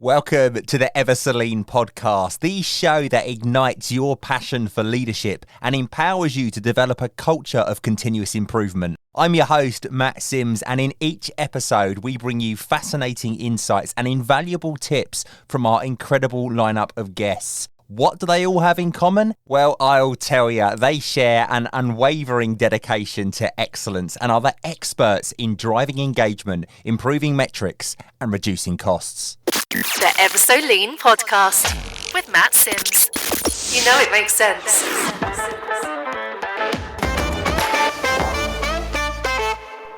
Welcome to the Ever Celine podcast, the show that ignites your passion for leadership and empowers you to develop a culture of continuous improvement. I'm your host, Matt Sims, and in each episode, we bring you fascinating insights and invaluable tips from our incredible lineup of guests. What do they all have in common? Well, I'll tell you, they share an unwavering dedication to excellence and are the experts in driving engagement, improving metrics, and reducing costs. The Ever So Lean podcast with Matt Sims. You know it makes sense.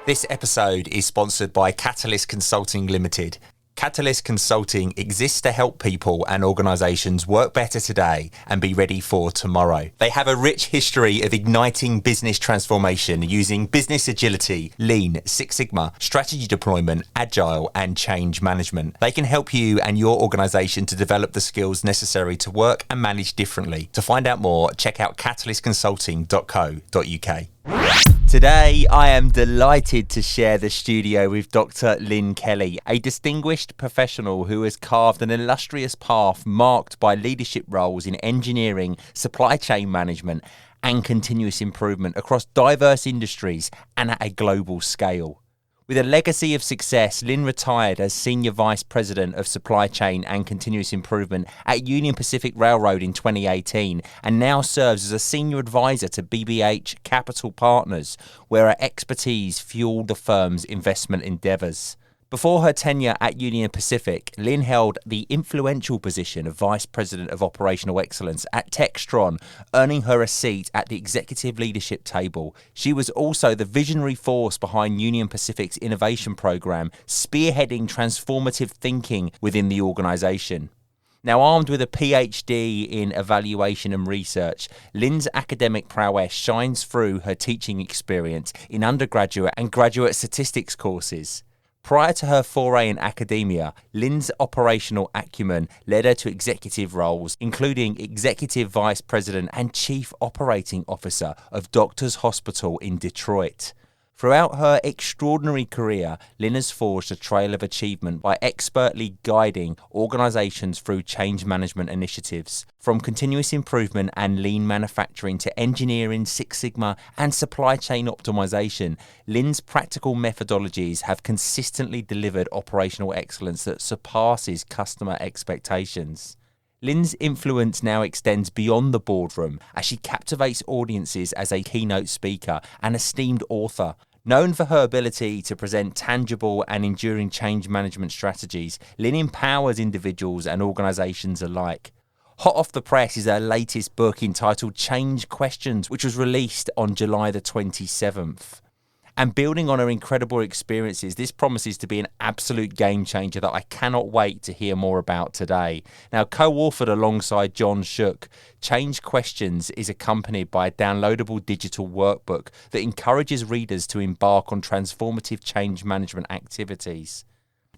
This episode is sponsored by Catalyst Consulting Limited. Catalyst Consulting exists to help people and organisations work better today and be ready for tomorrow. They have a rich history of igniting business transformation using business agility, lean, Six Sigma, strategy deployment, agile and change management. They can help you and your organisation to develop the skills necessary to work and manage differently. To find out more, check out catalystconsulting.co.uk. Today, I am delighted to share the studio with Dr. Lynn Kelley, a distinguished professional who has carved an illustrious path marked by leadership roles in engineering, supply chain management, and continuous improvement across diverse industries and at a global scale. With a legacy of success, Lynn retired as Senior Vice President of Supply Chain and Continuous Improvement at Union Pacific Railroad in 2018 and now serves as a Senior Advisor to BBH Capital Partners, where her expertise fueled the firm's investment endeavours. Before her tenure at Union Pacific, Lynn held the influential position of Vice President of Operational Excellence at Textron, earning her a seat at the executive leadership table. She was also the visionary force behind Union Pacific's innovation program, spearheading transformative thinking within the organisation. Now, armed with a PhD in evaluation and research, Lynn's academic prowess shines through her teaching experience in undergraduate and graduate statistics courses. Prior to her foray in academia, Lynn's operational acumen led her to executive roles, including Executive Vice President and Chief Operating Officer of Doctors Hospital in Detroit. Throughout her extraordinary career, Lynn has forged a trail of achievement by expertly guiding organisations through change management initiatives. From continuous improvement and lean manufacturing to engineering, Six Sigma and supply chain optimisation, Lynn's practical methodologies have consistently delivered operational excellence that surpasses customer expectations. Lynn's influence now extends beyond the boardroom as she captivates audiences as a keynote speaker and esteemed author. Known for her ability to present tangible and enduring change management strategies, Lynn empowers individuals and organisations alike. Hot off the press is her latest book entitled Change Questions, which was released on July the 27th. And building on her incredible experiences, this promises to be an absolute game changer that I cannot wait to hear more about today. Now, co-authored alongside John Shook, Change Questions is accompanied by a downloadable digital workbook that encourages readers to embark on transformative change management activities.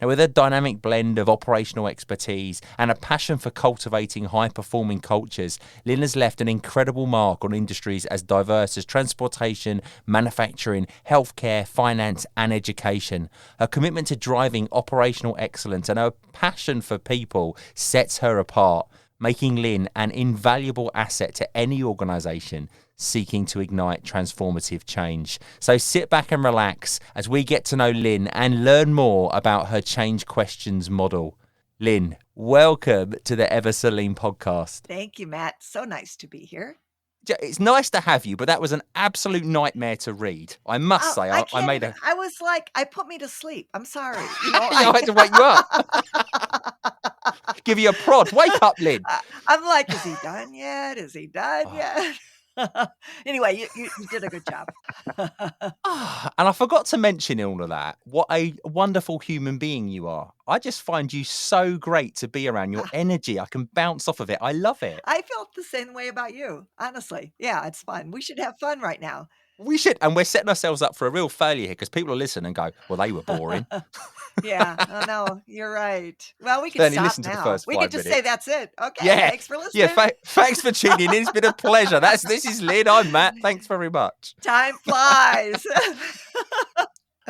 Now, with a dynamic blend of operational expertise and a passion for cultivating high-performing cultures, Lynn has left an incredible mark on industries as diverse as transportation, manufacturing, healthcare, finance, and education. Her commitment to driving operational excellence and her passion for people sets her apart, making Lynn an invaluable asset to any organisation seeking to ignite transformative change. So sit back and relax as we get to know Lynn and learn more about her Change Questions model. Lynn, welcome to the Ever Celine podcast. Thank you, Matt. So nice to be here. It's nice to have you, but that was an absolute nightmare to read. I must say, I made a... I was like, I put me to sleep. I'm sorry. I had to wake you up. Give you a prod. Wake up, Lynn. I'm like, is he done yet? Is he done yet? Anyway, you did a good job. And I forgot to mention in all of that, what a wonderful human being you are. I just find you so great to be around. Your energy, I can bounce off of it. I love it. I felt the same way about you, honestly. Yeah, it's fun. We should have fun right now. We should. And we're setting ourselves up for a real failure here because people will listen and go, well, they were boring. Yeah, no, you're right. Well, we can stop now. We can just say that's it. Okay, yeah. Thanks for listening. Yeah, thanks for tuning in. It's been a pleasure. This is Lynn. I'm Matt. Thanks very much. Time flies.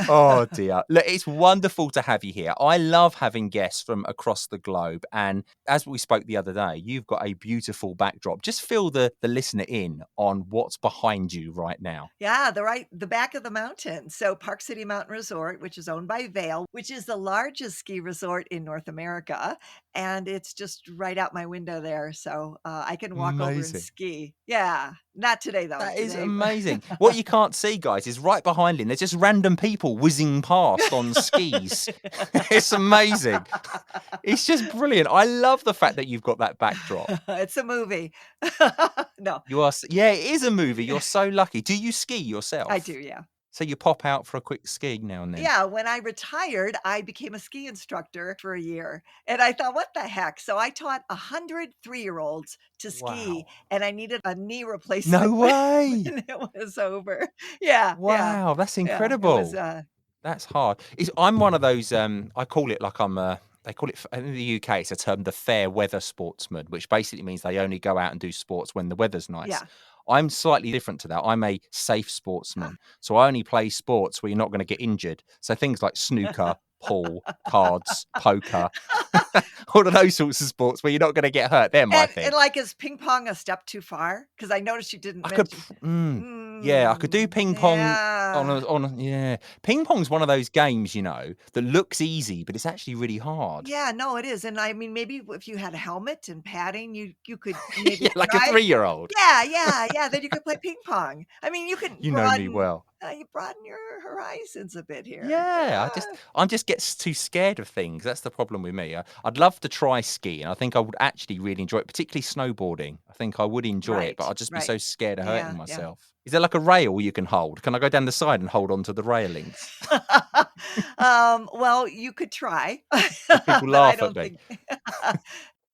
Oh dear. Look, it's wonderful to have you here. I love having guests from across the globe. And as we spoke the other day, you've got a beautiful backdrop. Just fill the listener in on what's behind you right now. Yeah, the back of the mountain. So Park City Mountain Resort, which is owned by Vail, which is the largest ski resort in North America, and it's just right out my window there. So I can walk over and Amazing. ski. Yeah, not today though. That is Today, amazing. What you can't see, guys, is right behind him. There's just random people whizzing past on skis. It's amazing. It's just brilliant. I love the fact that you've got that backdrop. it's a movie. No, Yeah, it is a movie. You're so lucky. Do you ski yourself? I do. Yeah. So you pop out for a quick ski now and then. Yeah, when I retired, I became a ski instructor for a year, and I thought, "What the heck?" So I taught 100 3-year-olds to ski, Wow. and I needed a knee replacement No way. when it was over. Yeah, yeah, Wow, that's yeah. It was, incredible. That's hard. I'm one of those, I call it like they call it, in the UK, it's a term, the fair weather sportsman, which basically means they only go out and do sports when the weather's nice. yeah. I'm slightly different to that. I'm a safe sportsman. So I only play sports where you're not going to get injured. So things like snooker, pool, cards, poker, all of those sorts of sports where you're not going to get hurt. They're my thing. And like, is ping pong a step too far? Because I noticed you didn't I could, mention. yeah, I could do ping pong Yeah. yeah. Ping pong's one of those games, that looks easy, but it's actually really hard. Yeah, no, it is, and I mean, maybe if you had a helmet and padding, you could maybe Yeah, like a try. 3-year-old. Yeah, then you could play ping pong. I mean, you can You know me well. you broaden your horizons a bit here. Yeah, I'm just gets too scared of things. That's the problem with me. I'd love to try skiing. I think I would actually really enjoy it, particularly snowboarding. I think I would enjoy it, but I'd just be Right. so scared of hurting Yeah, yeah. myself. Is there like a rail you can hold? Can I go down the side and hold onto the railings? Well, you could try, People but I laugh at don't me. think.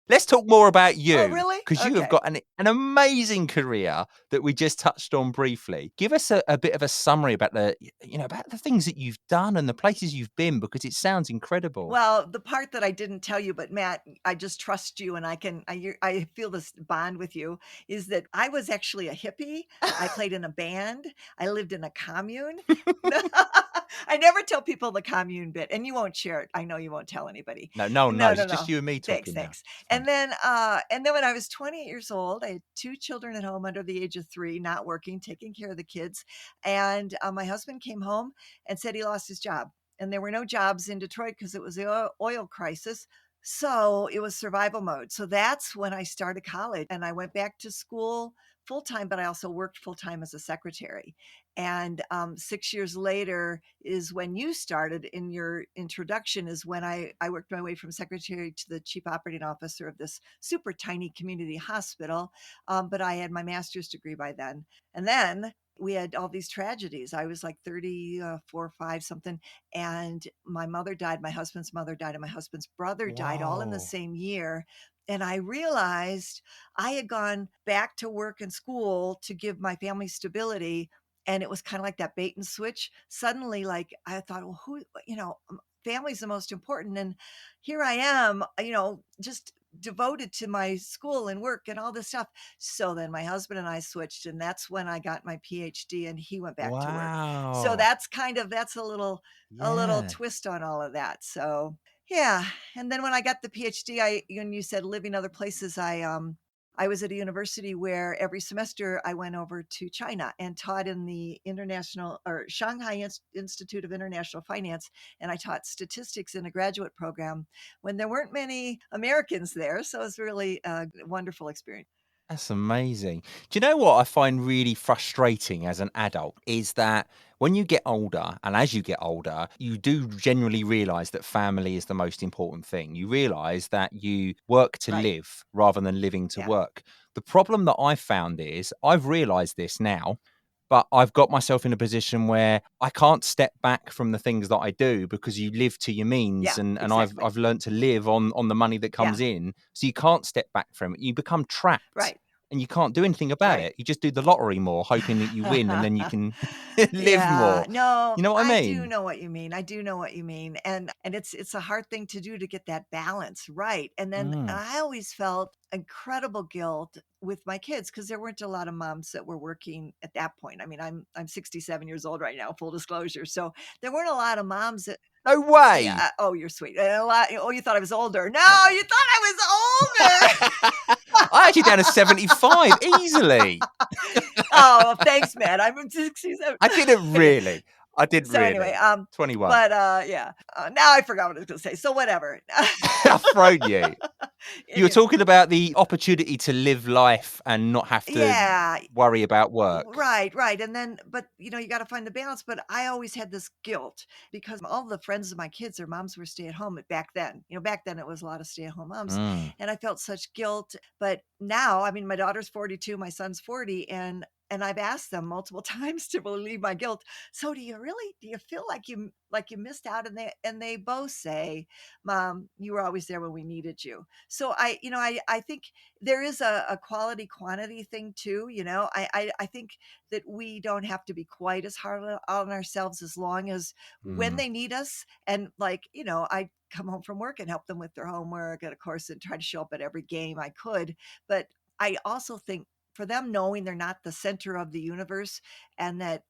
Let's talk more about Oh, you, really? because you have Okay. got an amazing career that we just touched on briefly. Give us a bit of a summary about about the things that you've done and the places you've been, because it sounds incredible. Well, the part that I didn't tell you, but Matt, I just trust you, and I feel this bond with you, is that I was actually a hippie. I played in a band. I lived in a commune. I never tell people the commune bit, and you won't share it. I know you won't tell anybody. No, no one No, knows. no, It's just no. you and me Thanks, talking now. thanks. It's And fine. then when I was 28 years old, I had 2 children at home under the age of 3, not working, taking care of the kids. And my husband came home and said he lost his job. And there were no jobs in Detroit because it was the oil crisis. So it was survival mode. So that's when I started college, and I went back to school full time, but I also worked full time as a secretary. And 6 years later is when you started in your introduction, is when I worked my way from secretary to the chief operating officer of this super tiny community hospital. But I had my master's degree by then. And then we had all these tragedies. I was like 34 or 5 something, and my mother died, my husband's mother died, and my husband's brother died all in the Whoa. same year. And I realized I had gone back to work and school to give my family stability. And it was kind of like that bait and switch. Suddenly, like, I thought, well, family's the most important. And here I am, just devoted to my school and work and all this stuff. So then my husband and I switched, and that's when I got my PhD, and he went back to work. So Wow. that's a little Yeah. twist on all of that. So yeah. And then when I got the PhD, when you said living other places, I was at a university where every semester I went over to China and taught in the Shanghai Institute of International Finance. And I taught statistics in a graduate program when there weren't many Americans there. So it was really a wonderful experience. That's amazing. Do you know what I find really frustrating as an adult is that when you get older, and as you get older, you do generally realize that family is the most important thing. You realize that you work to Right. live rather than living to Yeah. work. The problem that I've found is I've realized this now, but I've got myself in a position where I can't step back from the things that I do because you live to your means, Yeah, and exactly. I've learned to live on the money that comes in. So you can't step back from it. You become trapped. Right. and you can't do anything about Right. it. You just do the lottery more, hoping that you win, and then you can live Yeah, more. no, You know what I I do mean? know what you mean. I do know what you mean. And it's a hard thing to do to get that balance right. And then Mm. I always felt incredible guilt with my kids because there weren't a lot of moms that were working at that point. I mean, I'm 67 years old right now, full disclosure. So there weren't a lot of moms that No way. yeah, oh, you're sweet. And a lot, oh, you thought I was older. No, you thought I was older. I actually down to 75 easily. Oh, thanks, man. I'm 67. I didn't Okay. really. I didn't So anyway, really. 21. but yeah. Now I forgot what I was gonna say. So whatever. I've thrown you. You were Anyway, talking about the opportunity to live life and not have to yeah. worry about work. Right, right. And then, but you got to find the balance. But I always had this guilt because all the friends of my kids, their moms were stay at home back then. Back then it was a lot of stay at home moms. Mm. And I felt such guilt. But now, I mean, my daughter's 42, my son's 40, and I've asked them multiple times to relieve my guilt. So do you feel like you missed out? And they both say, Mom, you were always there when we needed you. So I think there is a quality quantity thing too. I think that we don't have to be quite as hard on ourselves as long as when Mm. they need us. And I come home from work and help them with their homework and of course and try to show up at every game I could. But I also think for them knowing they're not the center of the universe and that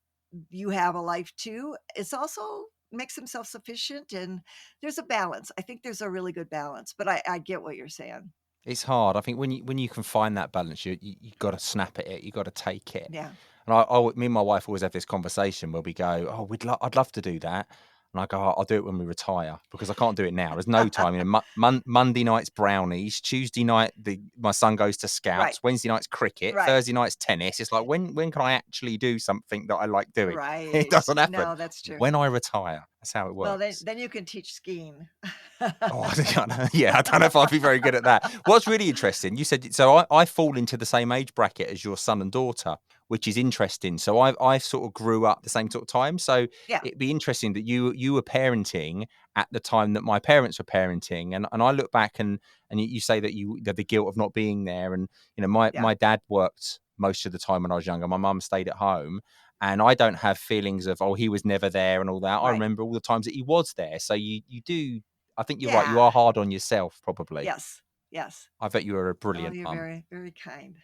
you have a life too, it's also makes them self-sufficient and there's a balance. I think there's a really good balance, but I get what you're saying. It's hard. I think when you can find that balance, you got to snap at it. You got to take it. Yeah. And me and my wife always have this conversation where we go, "Oh, I'd love to do that," and I go, "I'll do it when we retire because I can't do it now. There's no time. Monday night's brownies, Tuesday night my son goes to Right. scouts, Wednesday night's cricket, Right. Thursday night's tennis. It's like when can I actually do something that I like doing? It Right. doesn't happen. No, that's true. When I retire, that's how it Well, then works." then you can teach skiing. Oh, yeah, I don't know if I'd be very good at that. What's really interesting, you said, so I fall into the same age bracket as your son and daughter, which is interesting. So I sort of grew up the same sort of time. So Yeah. it'd be interesting that you were parenting at the time that my parents were parenting. And I look back and you say that the guilt of not being there. And, Yeah. my dad worked most of the time when I was younger. My mum stayed at home. And I don't have feelings of, oh, he was never there and all that. I Right. remember all the times that he was there. So you do. I think you're right. You Yeah. are hard on yourself, probably. Yes. Yes. I bet you are a Oh, brilliant you're mum. very, very kind.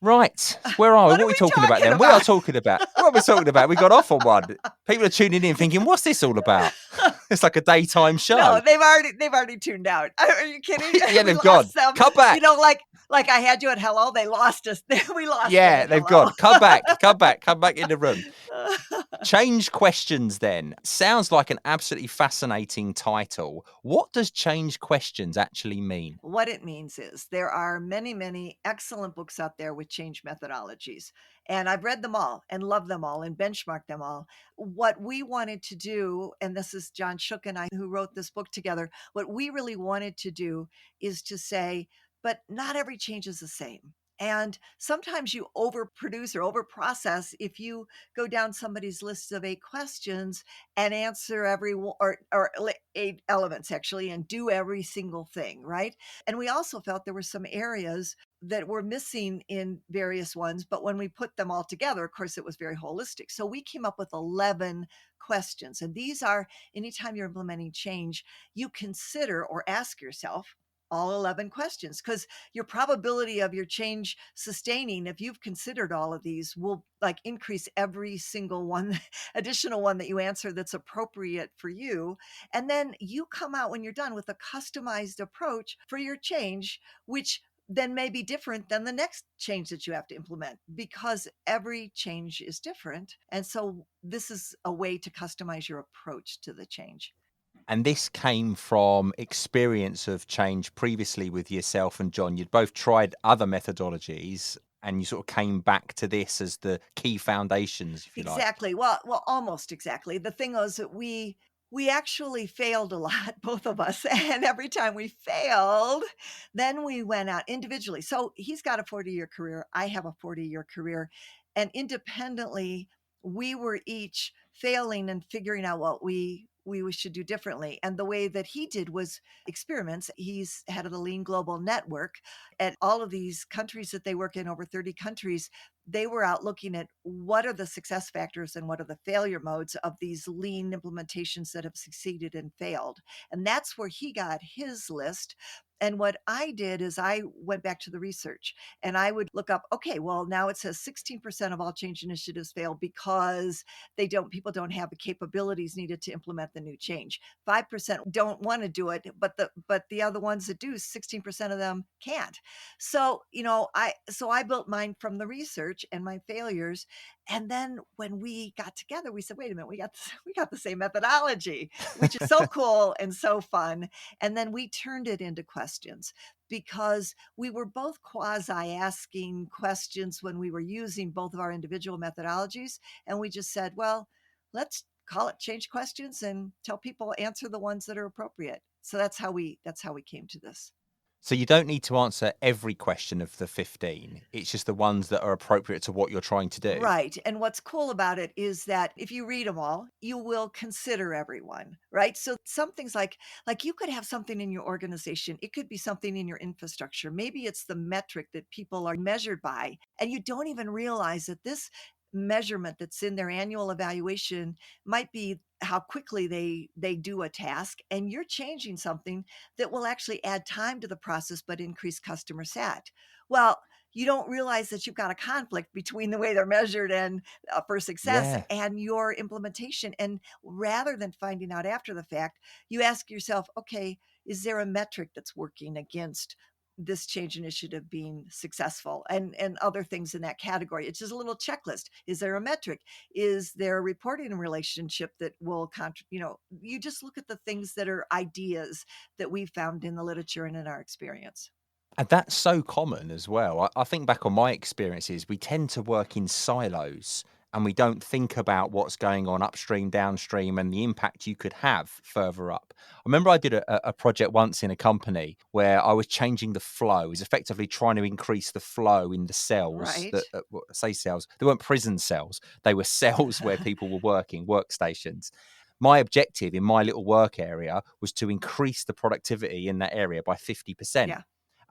Right. So where are we? What What are are we we talking about talking then? We are about? talking about what are we talking about? We got off on one. People are tuning in thinking, what's this all about? It's like a daytime show. No, they've already tuned out. Are you kidding? Yeah, We they've gone. lost them. Come back. Like I had you at hello, they lost us. We lost them Yeah, at they've hello. gone. Come back. Come back in the room. Change questions then. Sounds like an absolutely fascinating title. What does change questions actually mean? What it means is there are many, many excellent books out there with change methodologies. And I've read them all and love them all and benchmarked them all. What we wanted to do, and this is John Shook and I who wrote this book together, what we really wanted to do is to say, but not every change is the same. And sometimes you overproduce or overprocess if you go down somebody's list of 8 questions and answer every one or 8 elements actually and do every single thing, right? And we also felt there were some areas that were missing in various ones, but when we put them all together, of course, it was very holistic. So we came up with 11 questions. And these are anytime you're implementing change, you consider or ask yourself all 11 questions because your probability of your change sustaining, if you've considered all of these, will like increase every single one, additional one that you answer that's appropriate for you. And then you come out when you're done with a customized approach for your change, which then may be different than the next change that you have to implement because every change is different. And so this is a way to customize your approach to the change. And this came from experience of change previously with yourself and John. You'd both tried other methodologies and you sort of came back to this as the key foundations, if you like. Exactly. Well, almost exactly. The thing was that we actually failed a lot, both of us. And every time we failed, then we went out individually. So he's got a 40-year career. I have a 40-year career. And independently, we were each failing and figuring out what we we should do differently. And the way that he did was experiments. He's head of the Lean Global Network at all of these countries that they work in, over 30 countries. They were out looking at what are the success factors and what are the failure modes of these lean implementations that have succeeded and failed. And that's where he got his list. And what I did is I went back to the research and I would look up, okay, well, now it says 16% of all change initiatives fail because people don't have the capabilities needed to implement the new change. 5% don't want to do it, but the other ones that do, 16% of them can't. So, I built mine from the research and my failures. And then when we got together, we said, wait a minute, we got the same methodology, which is so cool and so fun. And then we turned it into questions because we were both quasi asking questions when we were using both of our individual methodologies. And we just said, well, let's call it change questions and tell people answer the ones that are appropriate. So that's how we came to this. So you don't need to answer every question of the 15. It's just the ones that are appropriate to what you're trying to do. Right. And what's cool about it is that if you read them all, you will consider everyone, right? So some things like you could have something in your organization. It could be something in your infrastructure. Maybe it's the metric that people are measured by, and you don't even realize that this measurement that's in their annual evaluation might be how quickly they do a task, and you're changing something that will actually add time to the process but increase customer sat. Well, you don't realize that you've got a conflict between the way they're measured and for success Yeah. and your implementation. And rather than finding out after the fact, you ask yourself, okay, is there a metric that's working against this change initiative being successful, and other things in that category? It's just a little checklist. Is there a metric? Is there a reporting relationship that will you just look at the things that are ideas that we've found in the literature and in our experience. And that's so common as well. I think back on my experiences, we tend to work in silos and we don't think about what's going on upstream, downstream, and the impact you could have further up. I remember I did a project once in a company where I was changing the flow. It was effectively trying to increase the flow in the cells Right. that, say cells, they weren't prison cells, they were cells where people were working, workstations. My objective in my little work area was to increase the productivity in that area by 50%. Yeah.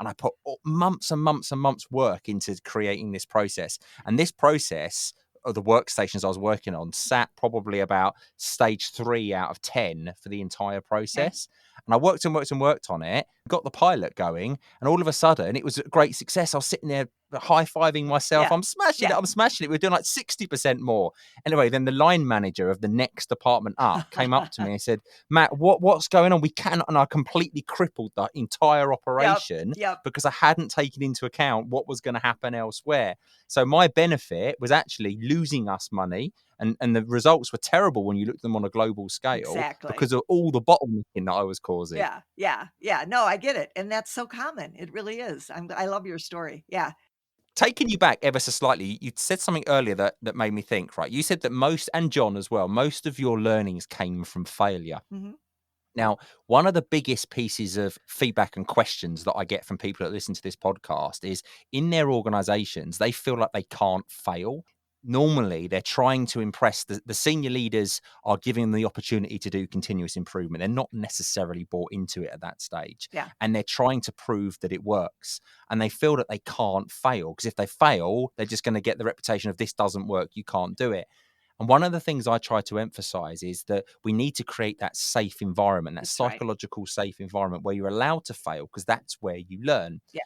And I put months and months and months work into creating this process. And this process of the workstations I was working on sat probably about stage 3 out of 10 for the entire Okay. process. And I worked and worked and worked on it, got the pilot going, and all of a sudden it was a great success. I was sitting there high-fiving myself. Yeah. I'm smashing it. Yeah. I'm smashing it. We're doing like 60% more. Anyway, then the line manager of the next department up came up to me and said, Matt, what's going on? We cannot. And I completely crippled the entire Yep. operation Yep. because I hadn't taken into account what was going to happen elsewhere. So my benefit was actually losing us money. And the results were terrible when you looked at them on a global scale Exactly. because of all the bottlenecking that I was causing. Yeah. Yeah. Yeah. No, I get it. And that's so common. It really is. I love your story. Yeah. Taking you back ever so slightly, you said something earlier that made me think, right? You said that most, and John as well, most of your learnings came from failure. Hmm. Now, one of the biggest pieces of feedback and questions that I get from people that listen to this podcast is in their organizations, they feel like they can't fail. Normally, they're trying to impress the senior leaders are giving them the opportunity to do continuous improvement. They're not necessarily bought into it at that stage. Yeah. And they're trying to prove that it works. And they feel that they can't fail because if they fail, they're just going to get the reputation of this doesn't work, you can't do it. And one of the things I try to emphasize is that we need to create that safe environment, that That's right. psychological safe environment where you're allowed to fail because that's where you learn. Yes.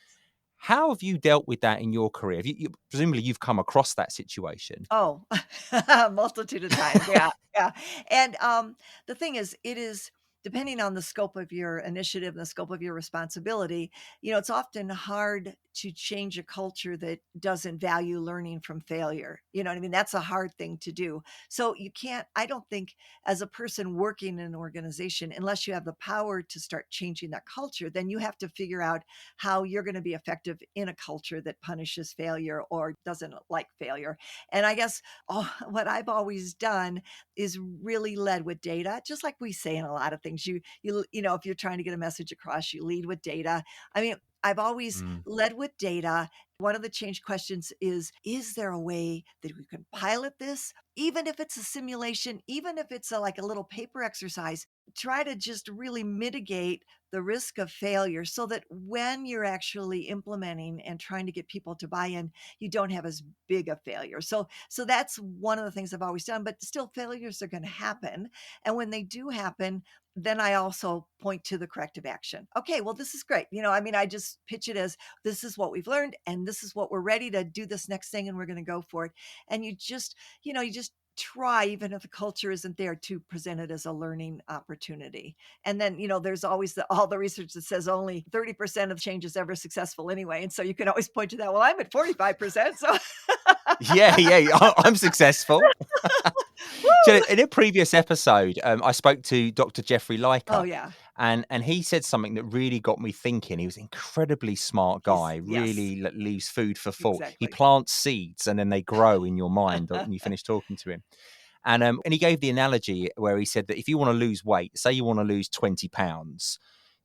How have you dealt with that in your career? Presumably you've come across that situation. Oh, multitude of times. Yeah. Yeah. And the thing is, it is depending on the scope of your initiative and the scope of your responsibility, it's often hard to change a culture that doesn't value learning from failure. You know what I mean? That's a hard thing to do. So I don't think as a person working in an organization, unless you have the power to start changing that culture, then you have to figure out how you're going to be effective in a culture that punishes failure or doesn't like failure. And I guess what I've always done is really led with data, just like we say in a lot of things. If you're trying to get a message across, you lead with data. I mean, I've always Mm. led with data. One of the change questions is there a way that we can pilot this? Even if it's a simulation, even if it's like a little paper exercise, try to just really mitigate the risk of failure so that when you're actually implementing and trying to get people to buy in, you don't have as big a failure. So that's one of the things I've always done, but still failures are going to happen. And when they do happen, then I also point to the corrective action. Okay, well, this is great. I just pitch it as this is what we've learned and this is what we're ready to do this next thing and we're going to go for it. And you just try, even if the culture isn't there, to present it as a learning opportunity. And then, there's always all the research that says only 30% of change is ever successful anyway. And so you can always point to that. Well, I'm at 45%. So Yeah, I'm successful. So in a previous episode, I spoke to Dr. Jeffrey oh Leica, yeah, and he said something that really got me thinking. He was an incredibly smart guy, yes, really leaves food for thought. He exactly. plants seeds and then they grow in your mind when you finish talking to him. And he gave the analogy where he said that if you want to lose weight, say you want to lose 20 pounds,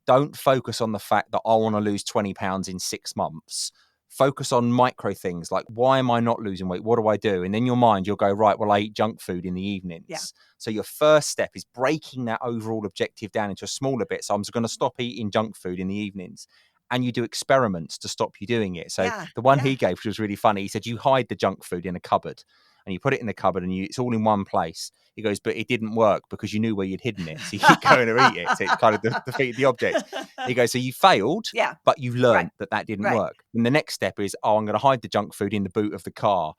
don't focus on the fact that I want to lose 20 pounds in 6 months. Focus on micro things like, why am I not losing weight? What do I do? And in your mind, you'll go, right, well, I eat junk food in the evenings. Yeah. So your first step is breaking that overall objective down into a smaller bit. So I'm just going to stop eating junk food in the evenings. And you do experiments to stop you doing it. So Yeah, the one yeah. he gave, which was really funny, he said, you hide the junk food in a cupboard and you put it in the cupboard and it's all in one place. He goes, but it didn't work because you knew where you'd hidden it. So you keep going to eat it. So it kind of defeated the object. He goes, so you failed, Yeah, but you right, learned that didn't right. work. And the next step is, I'm going to hide the junk food in the boot of the car.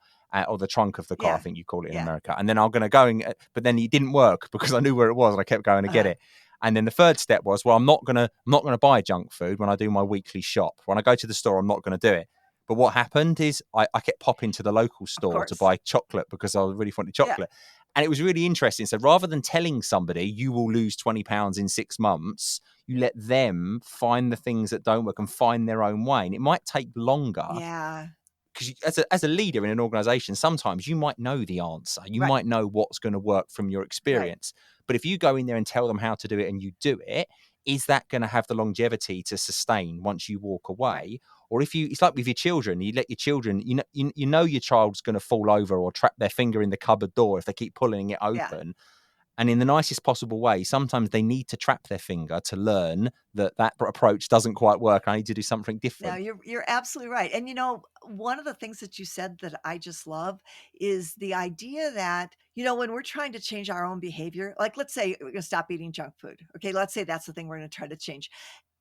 Or the trunk of the car, I Yeah, think you call it in yeah. America. And then I'm going to go, but then it didn't work because I knew where it was and I kept going to get it. And then the third step was, well, I'm not going to buy junk food when I do my weekly shop. When I go to the store, I'm not going to do it. But what happened is I kept popping to the local store to buy chocolate because I really wanted chocolate. Yeah. And it was really interesting. So rather than telling somebody you will lose 20 pounds in 6 months, you let them find the things that don't work and find their own way. And it might take longer. Yeah. Because as a leader in an organization, sometimes you might know the answer. You Right. might know what's going to work from your experience. But if you go in there and tell them how to do it and you do it, is that going to have the longevity to sustain once you walk away? Right. Or it's like with your children, you let your children, you know your child's going to fall over or trap their finger in the cupboard door if they keep pulling it open. And in the nicest possible way, sometimes they need to trap their finger to learn that approach doesn't quite work. I need to do something different. No, you're absolutely right. And one of the things that you said that I just love is the idea that, when we're trying to change our own behavior, like let's say we're going to stop eating junk food. Okay, let's say that's the thing we're going to try to change.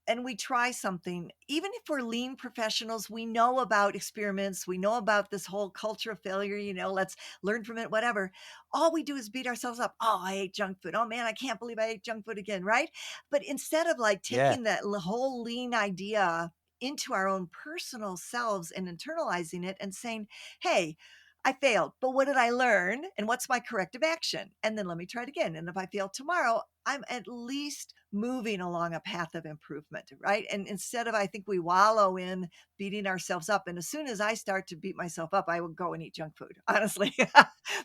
And we try something, even if we're lean professionals, we know about experiments, we know about this whole culture of failure, let's learn from it, whatever. All we do is beat ourselves up. Oh, I ate junk food. Oh man, I can't believe I ate junk food again, right? But instead of like Yeah. taking that whole lean idea into our own personal selves and internalizing it and saying, hey, I failed, but what did I learn? And what's my corrective action? And then let me try it again. And if I fail tomorrow, I'm at least moving along a path of improvement, right? And instead of, I think we wallow in beating ourselves up. And as soon as I start to beat myself up, I will go and eat junk food. Honestly, Yeah,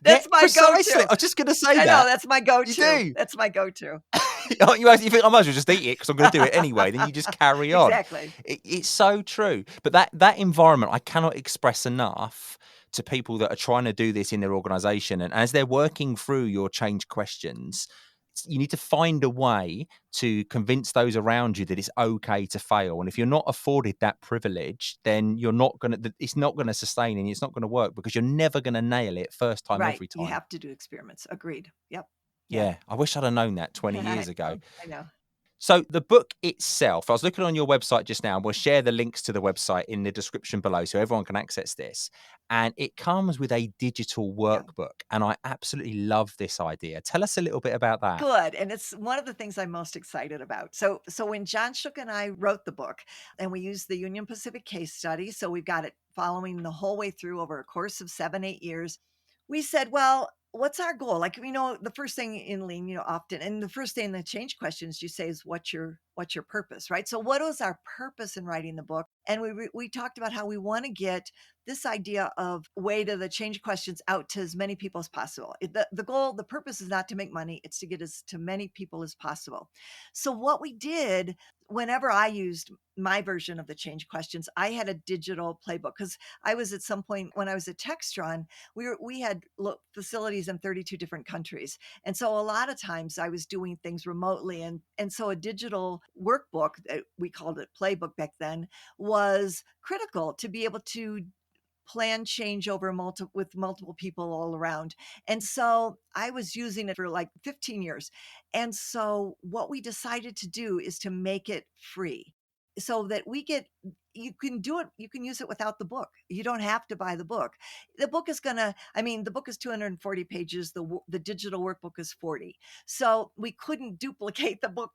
that's my precisely. go-to. I was just going to say I that. know, that's my go-to. You do. That's my go-to. You think, I might as well just eat it because I'm going to do it anyway. Then you just carry on. Exactly. It's so true. But that environment, I cannot express enough to people that are trying to do this in their organization. And as they're working through your change questions, you need to find a way to convince those around you that it's okay to fail. And if you're not afforded that privilege, then it's not going to sustain and it's not going to work because you're never going to nail it first time, Right. every time. You have to do experiments. Agreed. Yep. Yeah. I wish I'd have known that 20 I years ago. know. So the book itself, I was looking on your website just now, and we'll share the links to the website in the description below so everyone can access this. And it comes with a digital workbook. And I absolutely love this idea. Tell us a little bit about that. Good. And it's one of the things I'm most excited about. So when John Shook and I wrote the book and we used the Union Pacific case study, so we've got it following the whole way through over a course of 7-8 years, we said, well, what's our goal? Like, the first thing in lean, often, and the first thing in the change questions you say is what's your what's your purpose, right? So what was our purpose in writing the book? And we talked about how we want to get this idea of way to the change questions out to as many people as possible. The goal, the purpose is not to make money, it's to get as to many people as possible. So what we did, whenever I used my version of the change questions, I had a digital playbook because I was at some point when I was at Textron, we had facilities in 32 different countries. And so a lot of times I was doing things remotely. And so a digital workbook, we called it playbook back then, was critical to be able to plan change over with multiple people all around. And so I was using it for like 15 years. And so what we decided to do is to make it free so that you can do it, you can use it without the book. You don't have to buy the book. The book is the book is 240 pages. The digital workbook is 40. So we couldn't duplicate the book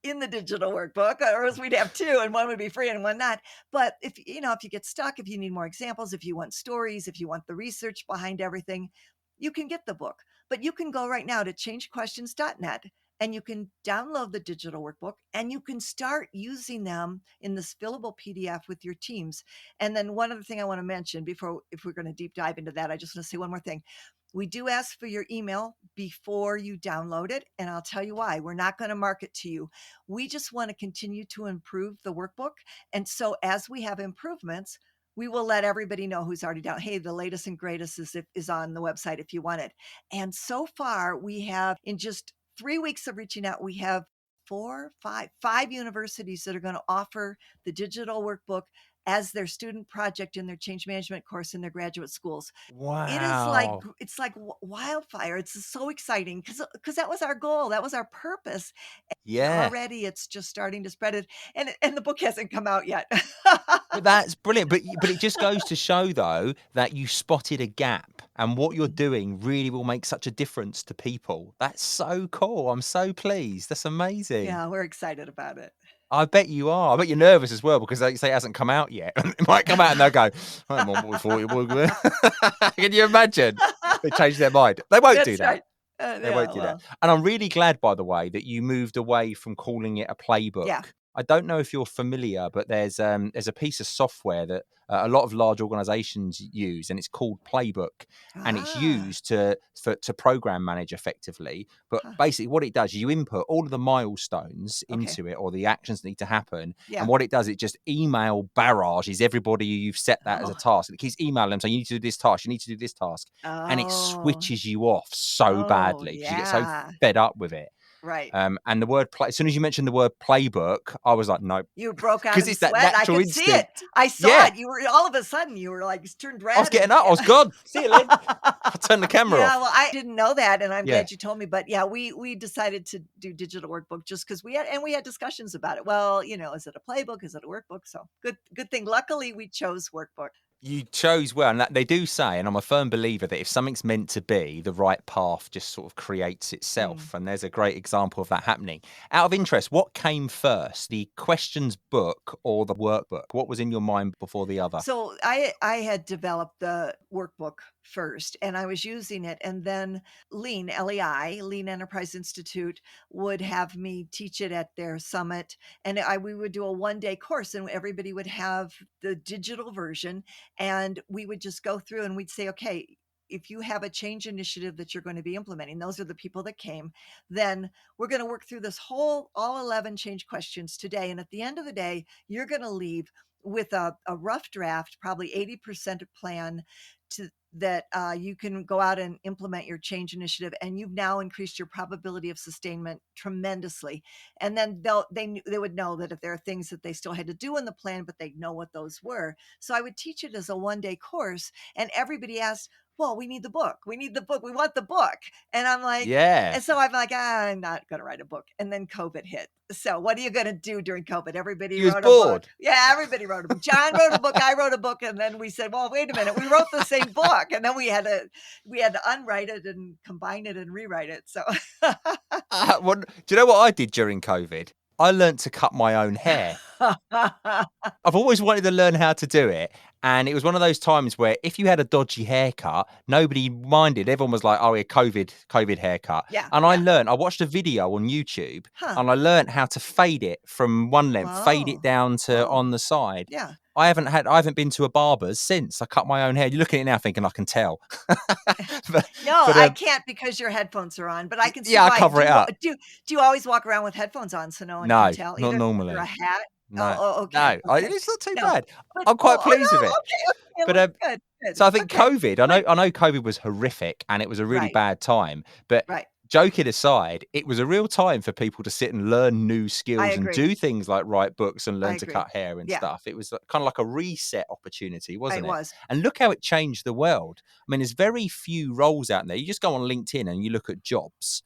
in the digital workbook, or else we'd have two and one would be free and one not. But if you get stuck, if you need more examples, if you want stories, if you want the research behind everything, you can get the book. But you can go right now to changequestions.net and you can download the digital workbook and you can start using them in this fillable PDF with your teams. And then one other thing I want to mention if we're going to deep dive into that, I just want to say one more thing. We do ask for your email before you download it, and I'll tell you why. We're not going to market to you. We just want to continue to improve the workbook. And so as we have improvements, we will let everybody know who's already down. Hey, the latest and greatest is on the website if you want it. And so far, we have, in just 3 weeks of reaching out, we have five universities that are going to offer the digital workbook as their student project in their change management course in their graduate schools. Wow. It's like wildfire. It's so exciting because that was our goal. That was our purpose. And Yeah. already it's just starting to spread it. And the book hasn't come out yet. But that's brilliant. But it just goes to show, though, that you spotted a gap and what you're doing really will make such a difference to people. That's so cool. I'm so pleased. That's amazing. Yeah, we're excited about it. I bet you are. I bet you're nervous as well because, like you say, it hasn't come out yet. It might come out and they'll go, "I'm on what we thought it would." Can you imagine? They change their mind. They won't do That's that. right. They won't do that. And I'm really glad, by the way, that you moved away from calling it a playbook. Yeah. I don't know if you're familiar, but there's a piece of software that a lot of large organizations use, and it's called Playbook, and it's used to program manage effectively. But basically what it does is you input all of the milestones into it, or the actions that need to happen. Yeah. And what it does, it just email barrages everybody you've set that as a task. It keeps emailing them saying, you need to do this task, you need to do this task. And it switches you off so badly because you get so fed up with it. Right. And the word as soon as you mentioned the word playbook, I was like, nope. You broke out in it's sweat. that I natural could see instinct. it. I saw it. You were all of a sudden you were like turned red. I was getting up. I was gone. See you, Lynn. I turned the camera off. Yeah, well, I didn't know that, and I'm glad you told me. But yeah, we decided to do digital workbook just because we had discussions about it. Well, is it a playbook? Is it a workbook? So good thing. Luckily, we chose workbook. You chose well, and that they do say, and I'm a firm believer that if something's meant to be, the right path just sort of creates itself. And there's a great example of that happening. Out of interest, what came first, the questions book or the workbook? What was in your mind before the other? So I had developed the workbook first, and I was using it, and then Lean, LEI, Lean Enterprise Institute, would have me teach it at their summit, and we would do a one-day course, and everybody would have the digital version, and we would just go through and we'd say, okay, if you have a change initiative that you're going to be implementing, those are the people that came, then we're going to work through all 11 change questions today. And at the end of the day, you're going to leave with a rough draft, probably 80% plan that you can go out and implement your change initiative, and you've now increased your probability of sustainment tremendously. And then they would know that if there are things that they still had to do in the plan, but they know what those were. So I would teach it as a one-day course, and everybody asked, well, we need the book. We need the book. We want the book. And I'm like, and so I'm like, I'm not going to write a book. And then COVID hit. So what are you going to do during COVID? Everybody wrote a book. Yeah, everybody wrote a book. John wrote a book. I wrote a book. And then we said, well, wait a minute. We wrote the same book. And then we had to unwrite it and combine it and rewrite it. So do you know what I did during COVID? I learned to cut my own hair. I've always wanted to learn how to do it. And it was one of those times where if you had a dodgy haircut, nobody minded. Everyone was like, oh, yeah, COVID haircut. Yeah. And I watched a video on YouTube and I learned how to fade it from one length, fade it down to on the side. Yeah. I haven't been to a barber's since. I cut my own hair. You're looking at it now thinking I can tell. I can't because your headphones are on, but I can see yeah, why. I cover it up. Do you always walk around with headphones on so no one can tell? No, not normally. Or a hat? No, Okay. it's not too bad. I'm quite pleased with it. Okay, But good. so I think COVID. I know COVID was horrific and it was a really bad time. But joking aside, it was a real time for people to sit and learn new skills and do things like write books and learn to cut hair and stuff. It was kind of like a reset opportunity, wasn't it? It was. And look how it changed the world. I mean, there's very few roles out there. You just go on LinkedIn and you look at jobs.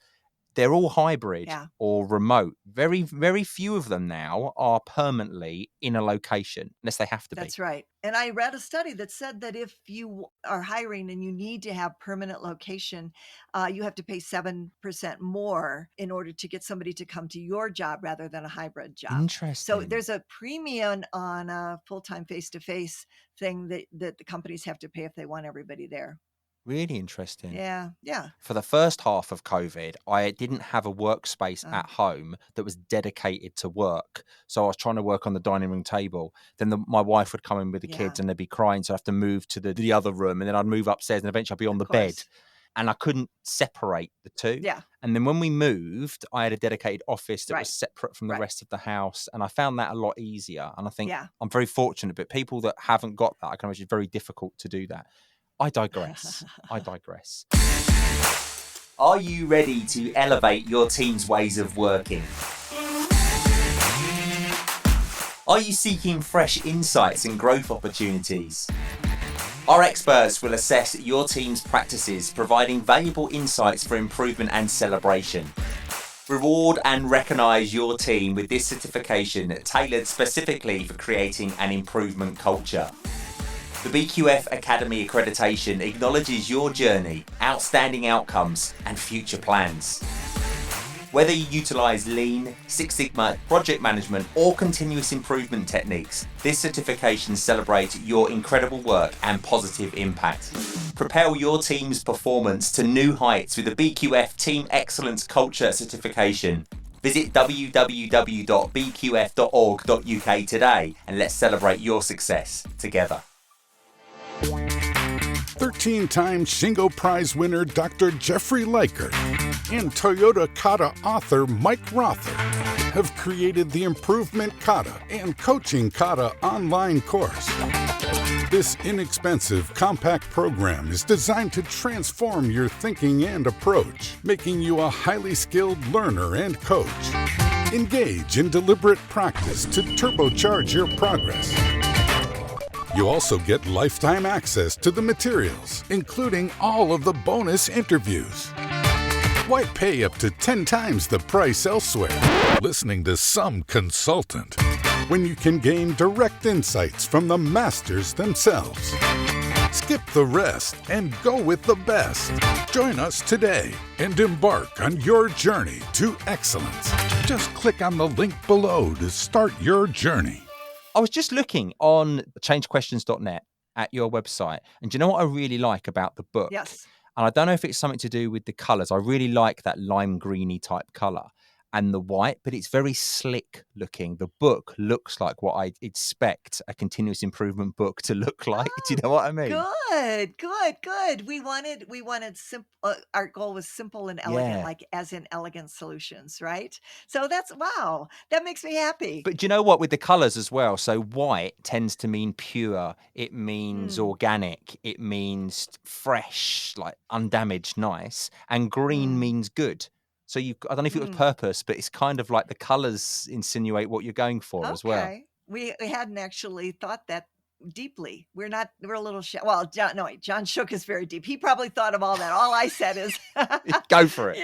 They're all hybrid or remote. Very, very few of them now are permanently in a location unless they have to be. That's right. And I read a study that said that if you are hiring and you need to have permanent location, you have to pay 7% more in order to get somebody to come to your job rather than a hybrid job. Interesting. So there's a premium on a full-time face-to-face thing that the companies have to pay if they want everybody there. Really interesting. Yeah. For the first half of COVID, I didn't have a workspace at home that was dedicated to work. So I was trying to work on the dining room table. Then my wife would come in with the kids and they'd be crying. So I'd have to move to the other room and then I'd move upstairs and eventually I'd be on the bed. And I couldn't separate the two. Yeah. And then when we moved, I had a dedicated office that was separate from the rest of the house. And I found that a lot easier. And I think I'm very fortunate, but people that haven't got that, I can imagine it's very difficult to do that. I digress. Are you ready to elevate your team's ways of working? Are you seeking fresh insights and growth opportunities? Our experts will assess your team's practices, providing valuable insights for improvement and celebration. Reward and recognise your team with this certification tailored specifically for creating an improvement culture. The BQF Academy accreditation acknowledges your journey, outstanding outcomes, and future plans. Whether you utilise Lean, Six Sigma, project management, or continuous improvement techniques, this certification celebrates your incredible work and positive impact. Propel your team's performance to new heights with the BQF Team Excellence Culture Certification. Visit www.bqf.org.uk today and let's celebrate your success together. 13-time Shingo Prize winner Dr. Jeffrey Likert and Toyota Kata author Mike Rother have created the Improvement Kata and Coaching Kata online course. This inexpensive, compact program is designed to transform your thinking and approach, making you a highly skilled learner and coach. Engage in deliberate practice to turbocharge your progress. You also get lifetime access to the materials, including all of the bonus interviews. Why pay up to 10 times the price elsewhere, listening to some consultant, when you can gain direct insights from the masters themselves? Skip the rest and go with the best. Join us today and embark on your journey to excellence. Just click on the link below to start your journey. I was just looking on changequestions.net at your website. And do you know what I really like about the book? Yes. And I don't know if it's something to do with the colours. I really like that lime greeny type colour and the white, but it's very slick looking. The book looks like what I'd expect a continuous improvement book to look like. Do you know what I mean? Good. We wanted simple. Our goal was simple and elegant, like as in elegant solutions, right? So wow. That makes me happy. But do you know what? With the colours as well. So white tends to mean pure. It means organic. It means fresh, like undamaged, nice. And green means good. So I don't know if it was purpose, but it's kind of like the colours insinuate what you're going for as well. We hadn't actually thought that deeply. We're a little John Shook is very deep. He probably thought of all that. All I said is go for it.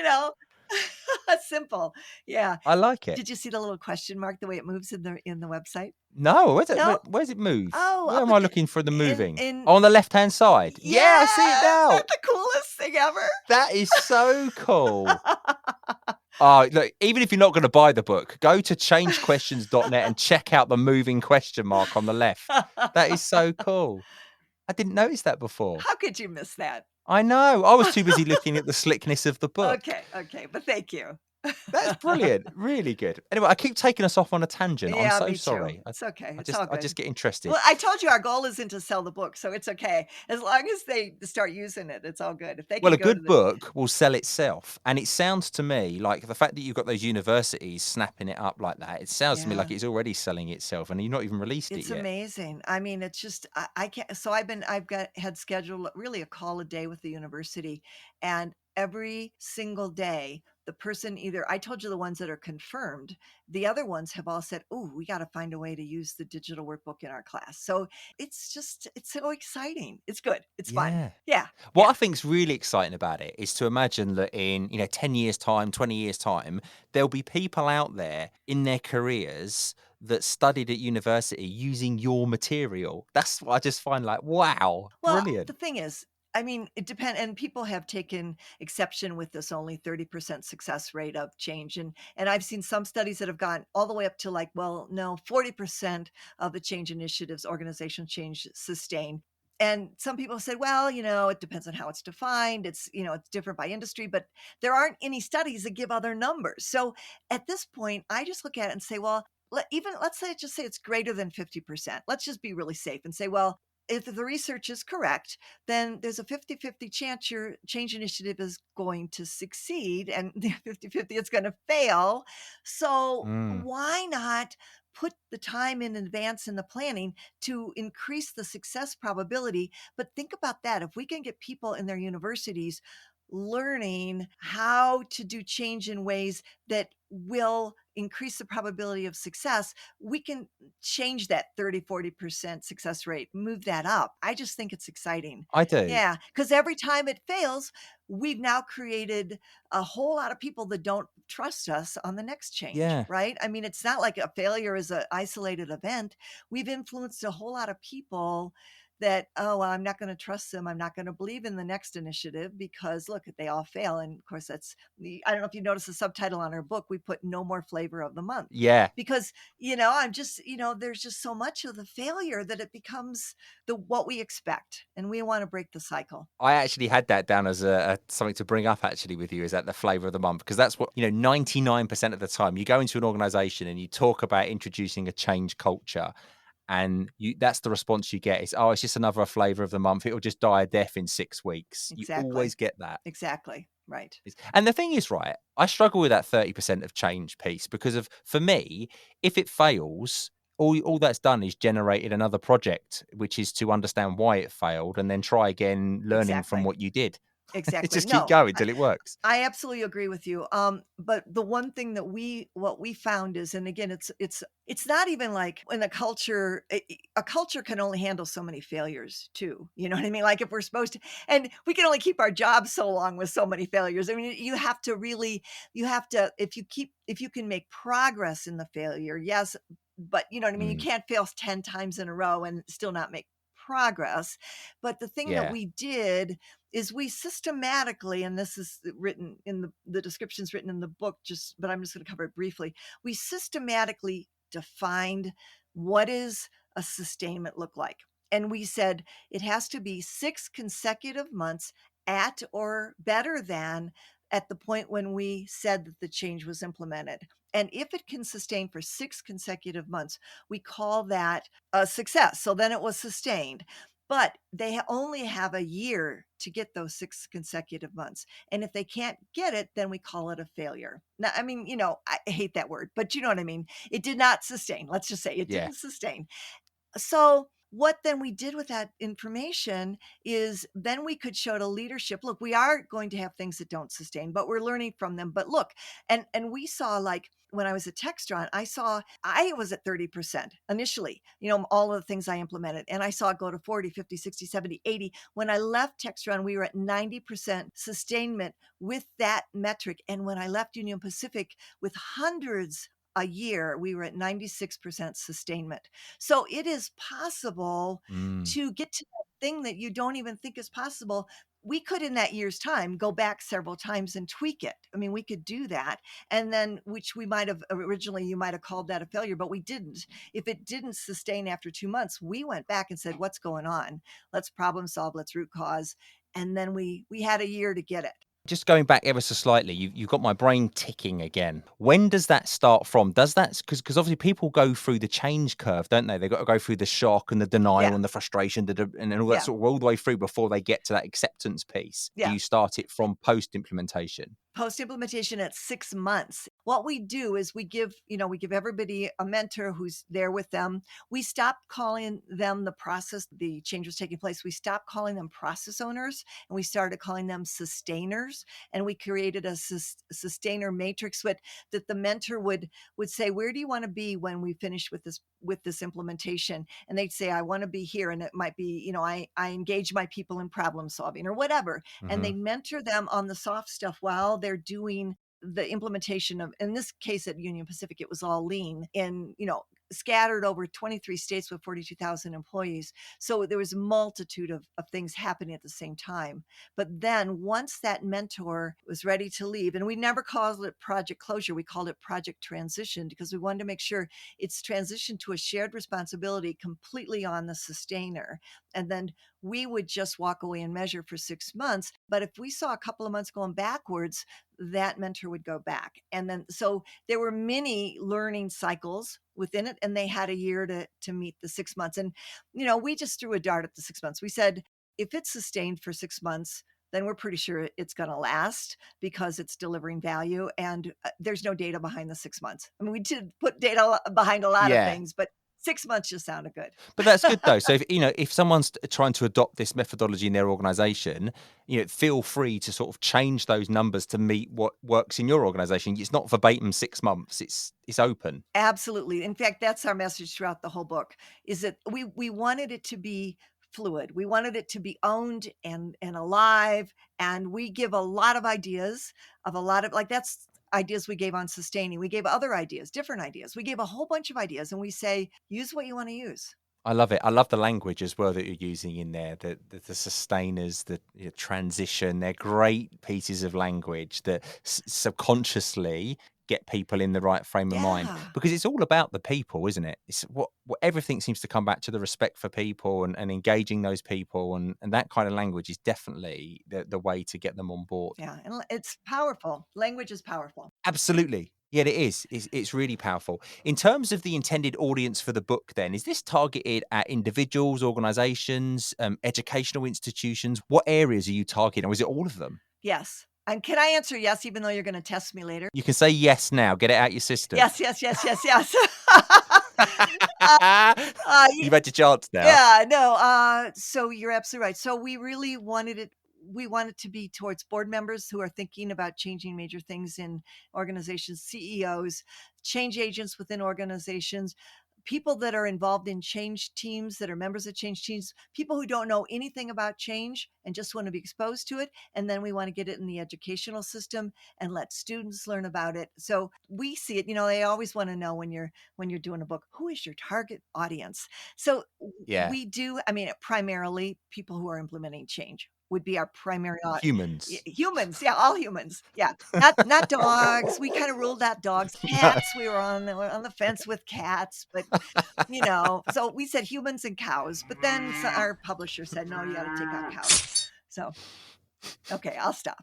Simple. Yeah. I like it. Did you see the little question mark, the way it moves in the website? No, where's it move? Where am I looking for the moving? On the left-hand side. Yeah, I see it now. Isn't that the coolest thing ever? That is so cool. Oh, look, even if you're not going to buy the book, go to changequestions.net and check out the moving question mark on the left. That is so cool. I didn't notice that before. How could you miss that? I know. I was too busy looking at the slickness of the book. Okay, but thank you. That's brilliant. Really good. Anyway, I keep taking us off on a tangent. I'm Yeah, so me too. sorry. It's okay. I It's just all I just good. get interested. Well, I told you our goal isn't to sell the book, so it's okay. As long as they start using it, it's all good. If they Well, can a go to good the book will sell itself. And it sounds to me like the fact that you've got those universities snapping it up like that, it sounds to me like yeah. it's already selling itself and you've not even released it It's yet. amazing. I mean, it's just I can't. So I've got had scheduled really a call a day with the university, and every single day the person either I told you the ones that are confirmed, the other ones have all said, "Oh, we got to find a way to use the digital workbook in our class." So it's so exciting. It's good. It's fun. Yeah. Yeah, What yeah. I think's really exciting about it is to imagine that in, 10 years' time, 20 years' time, there'll be people out there in their careers that studied at university using your material. That's what I just find like, wow, Well, the brilliant. thing is, I mean, it depend and people have taken exception with this only 30% success rate of change. And I've seen some studies that have gone all the way up to like, well, no, 40% of the change initiatives, organization change sustain. And some people said, well, it depends on how it's defined. It's different by industry, but there aren't any studies that give other numbers. So at this point, I just look at it and say, well, let's say just say it's greater than 50%. Let's just be really safe and say, well, if the research is correct, then there's a 50-50 chance your change initiative is going to succeed and the 50-50 it's going to fail. So Mm, why not put the time in advance in the planning to increase the success probability? But think about that. If we can get people in their universities learning how to do change in ways that will increase the probability of success, we can change that 30-40% success rate, move that up. I just think it's exciting. I do. Yeah, because every time it fails, we've now created a whole lot of people that don't trust us on the next change, Yeah. right? I mean, it's not like a failure is an isolated event. We've influenced a whole lot of people that, oh, well, I'm not going to trust them. I'm not going to believe in the next initiative because look, they all fail. And of course, I don't know if you noticed the subtitle on our book, we put no more flavor of the month Yeah. because, I'm just, there's just so much of the failure that it becomes what we expect. And we want to break the cycle. I actually had that down as a something to bring up actually with you is that the flavor of the month because that's what 99% of the time you go into an organization and you talk about introducing a change culture and that's the response you get is, oh, it's just another flavor of the month, it'll just die a death in 6 weeks. You Exactly. always get that. Exactly. Right. And the thing is, right, I struggle with that 30% of change piece because for me, if it fails, all that's done is generated another project, which is to understand why it failed and then try again, learning from Exactly. what you did. Exactly. Just keep No, going till it works. I absolutely agree with you. But the one thing that what we found is, and again, it's not even like in a culture, a culture can only handle so many failures too. You know what I mean? Like if we're supposed to, and we can only keep our jobs so long with so many failures. I mean, if you can make progress in the failure, yes, but you know what I mean? You Mm, can't fail 10 times in a row and still not make progress. But the thing that yeah, we did is we systematically, and this is written in the description's written in the book, but I'm just going to cover it briefly. We systematically defined what is a sustainment look like. And we said it has to be 6 consecutive months at or better than at the point when we said that the change was implemented. And if it can sustain for 6 consecutive months, we call that a success. So then it was sustained. But they only have a year to get those 6 consecutive months. And if they can't get it, then we call it a failure. Now, I mean, I hate that word, but you know what I mean? It did not sustain. Let's just say it yeah. didn't sustain. So what then we did with that information is then we could show to leadership, look, we are going to have things that don't sustain, but we're learning from them. But look, and we saw, like when I was at Textron, I was at 30% initially, all of the things I implemented, and I saw it go to 40, 50, 60, 70, 80. When I left Textron, we were at 90% sustainment with that metric. And when I left Union Pacific with hundreds a year, we were at 96% sustainment. So it is possible Mm, to get to that thing that you don't even think is possible we could, in that year's time, go back several times and tweak it. I mean, we could do that. And then, which we might have originally, you might have called that a failure, but we didn't. If it didn't sustain after 2 months, we went back and said, what's going on? Let's problem solve, let's root cause. And then we had a year to get it. Just going back ever so slightly, you've got my brain ticking again. When does that start from? Does that, because obviously people go through the change curve, don't they? They've got to go through the shock and the denial Yeah. and the frustration and all that Yeah. sort of all the way through before they get to that acceptance piece. Yeah. Do you start it from post-implementation? Post-implementation at 6 months. What we do is we give everybody a mentor who's there with them. We stopped calling them the process, the change was taking place. We stopped calling them process owners and we started calling them sustainers. And we created a sustainer matrix that the mentor would say, where do you want to be when we finish with this implementation? And they'd say, I want to be here. And it might be, I engage my people in problem solving or whatever. And they mentor them on the soft stuff while they're doing the implementation of, in this case at Union Pacific, it was all lean in, scattered over 23 states with 42,000 employees. So there was a multitude of things happening at the same time. But then once that mentor was ready to leave, and we never called it project closure, we called it project transition because we wanted to make sure it's transitioned to a shared responsibility completely on the sustainer. And then we would just walk away and measure for 6 months. But if we saw a couple of months going backwards, that mentor would go back. And then, so there were many learning cycles within it, and they had a year to meet the 6 months. And, we just threw a dart at the 6 months. We said, if it's sustained for 6 months, then we're pretty sure it's going to last because it's delivering value. And there's no data behind the 6 months. I mean, we did put data behind a lot of things, but 6 months just sounded good. But that's good though. So if someone's trying to adopt this methodology in their organization, feel free to sort of change those numbers to meet what works in your organization. It's not verbatim 6 months. It's open. Absolutely. In fact, that's our message throughout the whole book, is that we wanted it to be fluid. We wanted it to be owned and alive. And we give a lot of ideas of that's ideas we gave on sustaining. We gave other ideas, different ideas. We gave a whole bunch of ideas and we say, use what you want to use. I love it. I love the language as well that you're using in there, the sustainers, the transition. They're great pieces of language that subconsciously get people in the right frame of mind, because it's all about the people, isn't it? It's what everything seems to come back to, the respect for people and engaging those people, and that kind of language is definitely the way to get them on board. Yeah, and it's powerful. Language is powerful. Absolutely. Yeah, it is. It's really powerful. In terms of the intended audience for the book, then, is this targeted at individuals, organizations, educational institutions? What areas are you targeting? Or is it all of them? Yes. And can I answer yes, even though you're going to test me later? You can say yes now. Get it out your system. Yes. You've had your chance now. Yeah, no. So you're absolutely right. So we really wanted it. We want it to be towards board members who are thinking about changing major things in organizations, CEOs, change agents within organizations, people that are involved in change teams, that are members of change teams, people who don't know anything about change and just want to be exposed to it. And then we want to get it in the educational system and let students learn about it. So we see it, they always want to know when you're doing a book, who is your target audience? So we do, primarily people who are implementing change would be our primary audience. Humans, all humans. Yeah, not dogs. We kind of ruled out dogs. Cats, we were on the fence with cats, but so we said humans and cows. But then our publisher said, no, you got to take out cows. So, okay, I'll stop.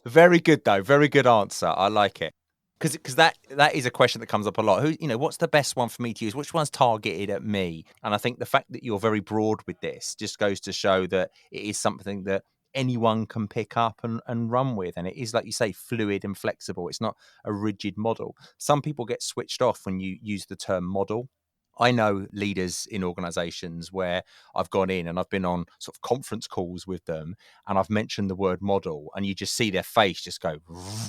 Very good though. Very good answer. I like it. Because that is a question that comes up a lot. What's the best one for me to use? Which one's targeted at me? And I think the fact that you're very broad with this just goes to show that it is something that anyone can pick up and run with. And it is, like you say, fluid and flexible. It's not a rigid model. Some people get switched off when you use the term model. I know leaders in organizations where I've gone in and I've been on sort of conference calls with them and I've mentioned the word model and you just see their face just go,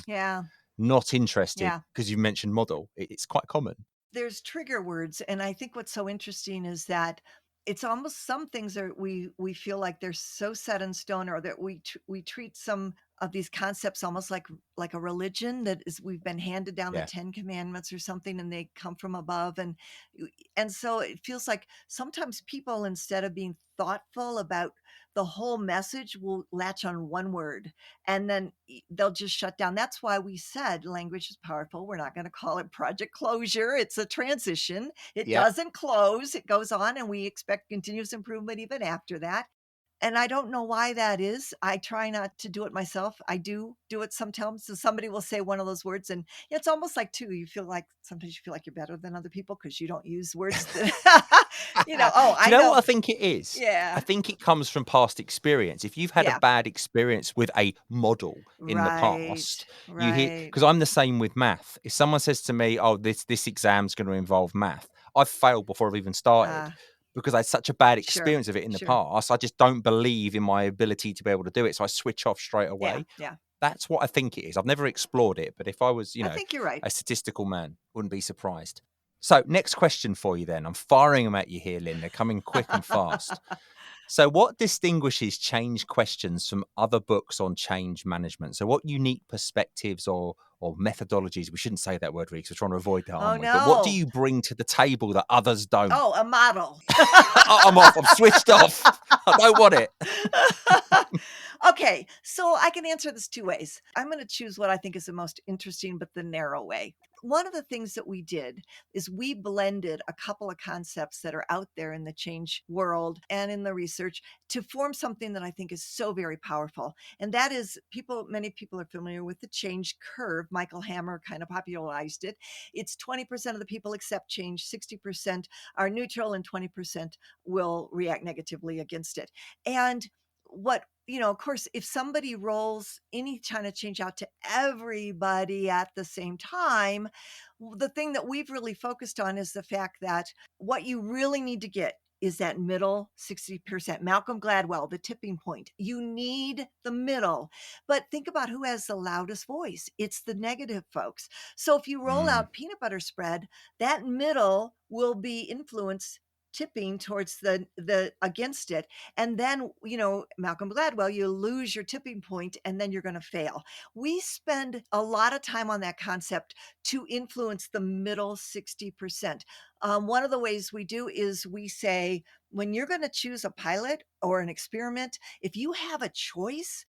yeah. Not interested because you mentioned model. It's quite common. There's trigger words. And I think what's so interesting is that it's almost some things that we feel like they're so set in stone, or that we treat some of these concepts, almost like a religion that is, we've been handed down the Yeah. 10 commandments or something, and they come from above. And so it feels like sometimes people, instead of being thoughtful about the whole message, will latch on one word, and then they'll just shut down. That's why we said language is powerful. We're not going to call it project closure. It's a transition. It Yep. doesn't close, it goes on, and we expect continuous improvement even after that. And I don't know why that is. I try not to do it myself. I do it sometimes. So somebody will say one of those words, and it's almost like, too, you feel like sometimes you feel like you're better than other people because you don't use words that, oh, Do I you know know. what I think it is? I Yeah. think it comes from past experience. If you've had a Yeah. bad experience with a model in the past, you hear, Right. because I'm the same with math. If someone says to me, "Oh, this exam's going to involve math," I've failed before I've even started because I had such a bad Sure. experience of it in the Sure. past. I just don't believe in my ability to be able to do it, so I switch off straight Yeah. away. Yeah. That's what I think it is. I've never explored it, but if I was, I think you're right. a statistical man, wouldn't be surprised. So, next question for you then. I'm firing them at you here, Lynn. They're coming quick and fast. So, what distinguishes change questions from other books on change management? So, what unique perspectives or methodologies? We shouldn't say that word, really, because we're trying to avoid that, Oh, aren't we? But what do no. you bring to the table that others don't? Oh, a model. I'm off. I'm switched off. I don't want it. Okay, so I can answer this two ways. I'm going to choose what I think is the most interesting, but the narrow way. One of the things that we did is we blended a couple of concepts that are out there in the change world and in the research to form something that I think is so very powerful. And that is, many people are familiar with the change curve. Michael Hammer kind of popularized it. It's 20% of the people accept change, 60% are neutral, and 20% will react negatively against it. And of course, if somebody rolls any kind of change out to everybody at the same time, the thing that we've really focused on is the fact that what you really need to get is that middle 60%. Malcolm Gladwell, the tipping point. You need the middle. But think about who has the loudest voice. It's the negative folks. So if you roll out peanut butter spread, that middle will be influenced, tipping towards the against it. And then, Malcolm Gladwell, you lose your tipping point and then you're going to fail. We spend a lot of time on that concept to influence the middle 60%. One of the ways we do is we say, when you're going to choose a pilot or an experiment, if you have a choice,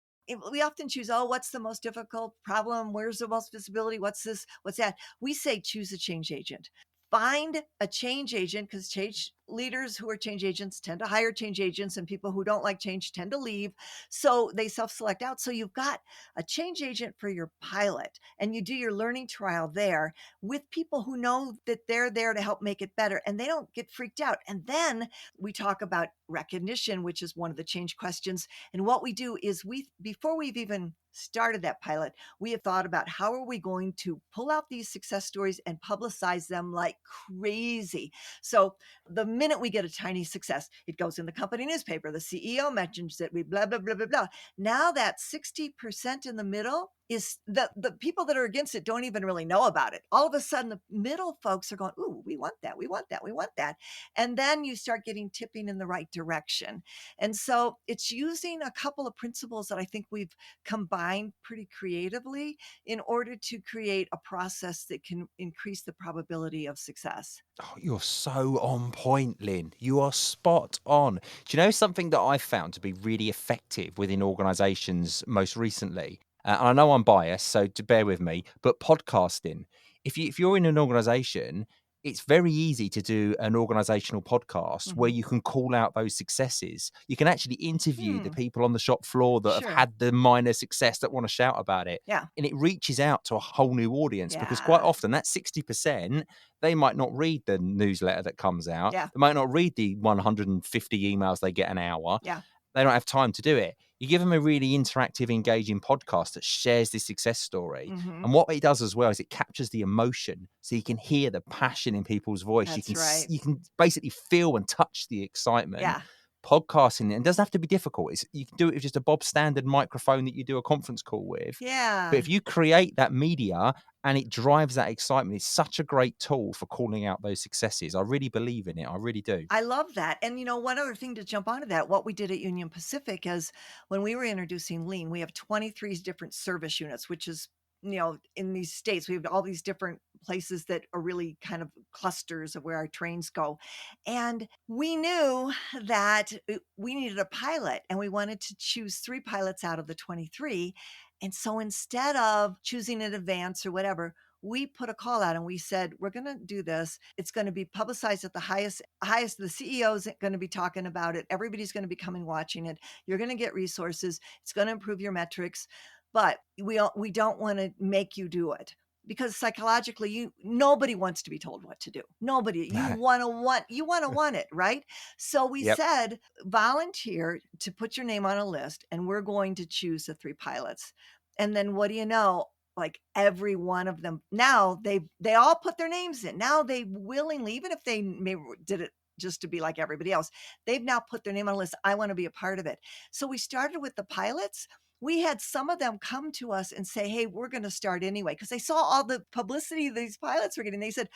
we often choose, what's the most difficult problem? Where's the most visibility? What's this? What's that? We say, choose a change agent. Find a change agent, because change leaders who are change agents tend to hire change agents, and people who don't like change tend to leave. So they self-select out. So you've got a change agent for your pilot, and you do your learning trial there with people who know that they're there to help make it better, and they don't get freaked out. And then we talk about recognition, which is one of the change questions. And what we do is before we've even started that pilot, we have thought about how are we going to pull out these success stories and publicize them like crazy. So the minute we get a tiny success, it goes in the company newspaper. The CEO mentions it. We blah, blah, blah, blah, blah. Now that 60% in the middle is the people that are against it don't even really know about it. All of a sudden, the middle folks are going, ooh, we want that. We want that. We want that. And then you start getting tipping in the right direction. And so it's using a couple of principles that I think we've combined pretty creatively in order to create a process that can increase the probability of success. Oh, you're so on point, Lynn. You are spot on. Do you know something that I've found to be really effective within organizations most recently? And I know I'm biased, so to bear with me, but podcasting. If you're in an organization, it's very easy to do an organizational podcast where you can call out those successes. You can actually interview the people on the shop floor that have Sure. had the minor success that want to shout about it. Yeah. And it reaches out to a whole new audience because quite Yeah. often that 60%, they might not read the newsletter that comes out. Yeah. They might not read the 150 emails they get an hour. Yeah. They don't have time to do it. You give them a really interactive, engaging podcast that shares this success story. And what it does as well is it captures the emotion. So you can hear the passion in people's voice. That's right. You can basically feel and touch the excitement. Yeah. podcasting, and it doesn't have to be difficult. You can do it with just a Bob standard microphone that you do a conference call with. Yeah. But if you create that media and it drives that excitement, it's such a great tool for calling out those successes. I really believe in it. I really do. I love that. And one other thing to jump onto that, what we did at Union Pacific is when we were introducing Lean, we have 23 different service units, which is, in these states, we have all these different places that are really kind of clusters of where our trains go. And we knew that we needed a pilot, and we wanted to choose 3 pilots out of the 23. And so instead of choosing in advance or whatever, we put a call out and we said, we're going to do this. It's going to be publicized at the highest. The CEO's going to be talking about it. Everybody's going to be coming watching it. You're going to get resources. It's going to improve your metrics, but we don't want to make you do it, because psychologically nobody wants to be told what to do. Nobody. You want to want it, right? So we said, volunteer to put your name on a list, and we're going to choose the 3 pilots. And then what do you know? Like every one of them now, they all put their names in. Now they willingly, even if they maybe did it just to be like everybody else, they've now put their name on a list. I want to be a part of it. So we started with the pilots. We had some of them come to us and say, hey, we're going to start anyway, because they saw all the publicity these pilots were getting. They said,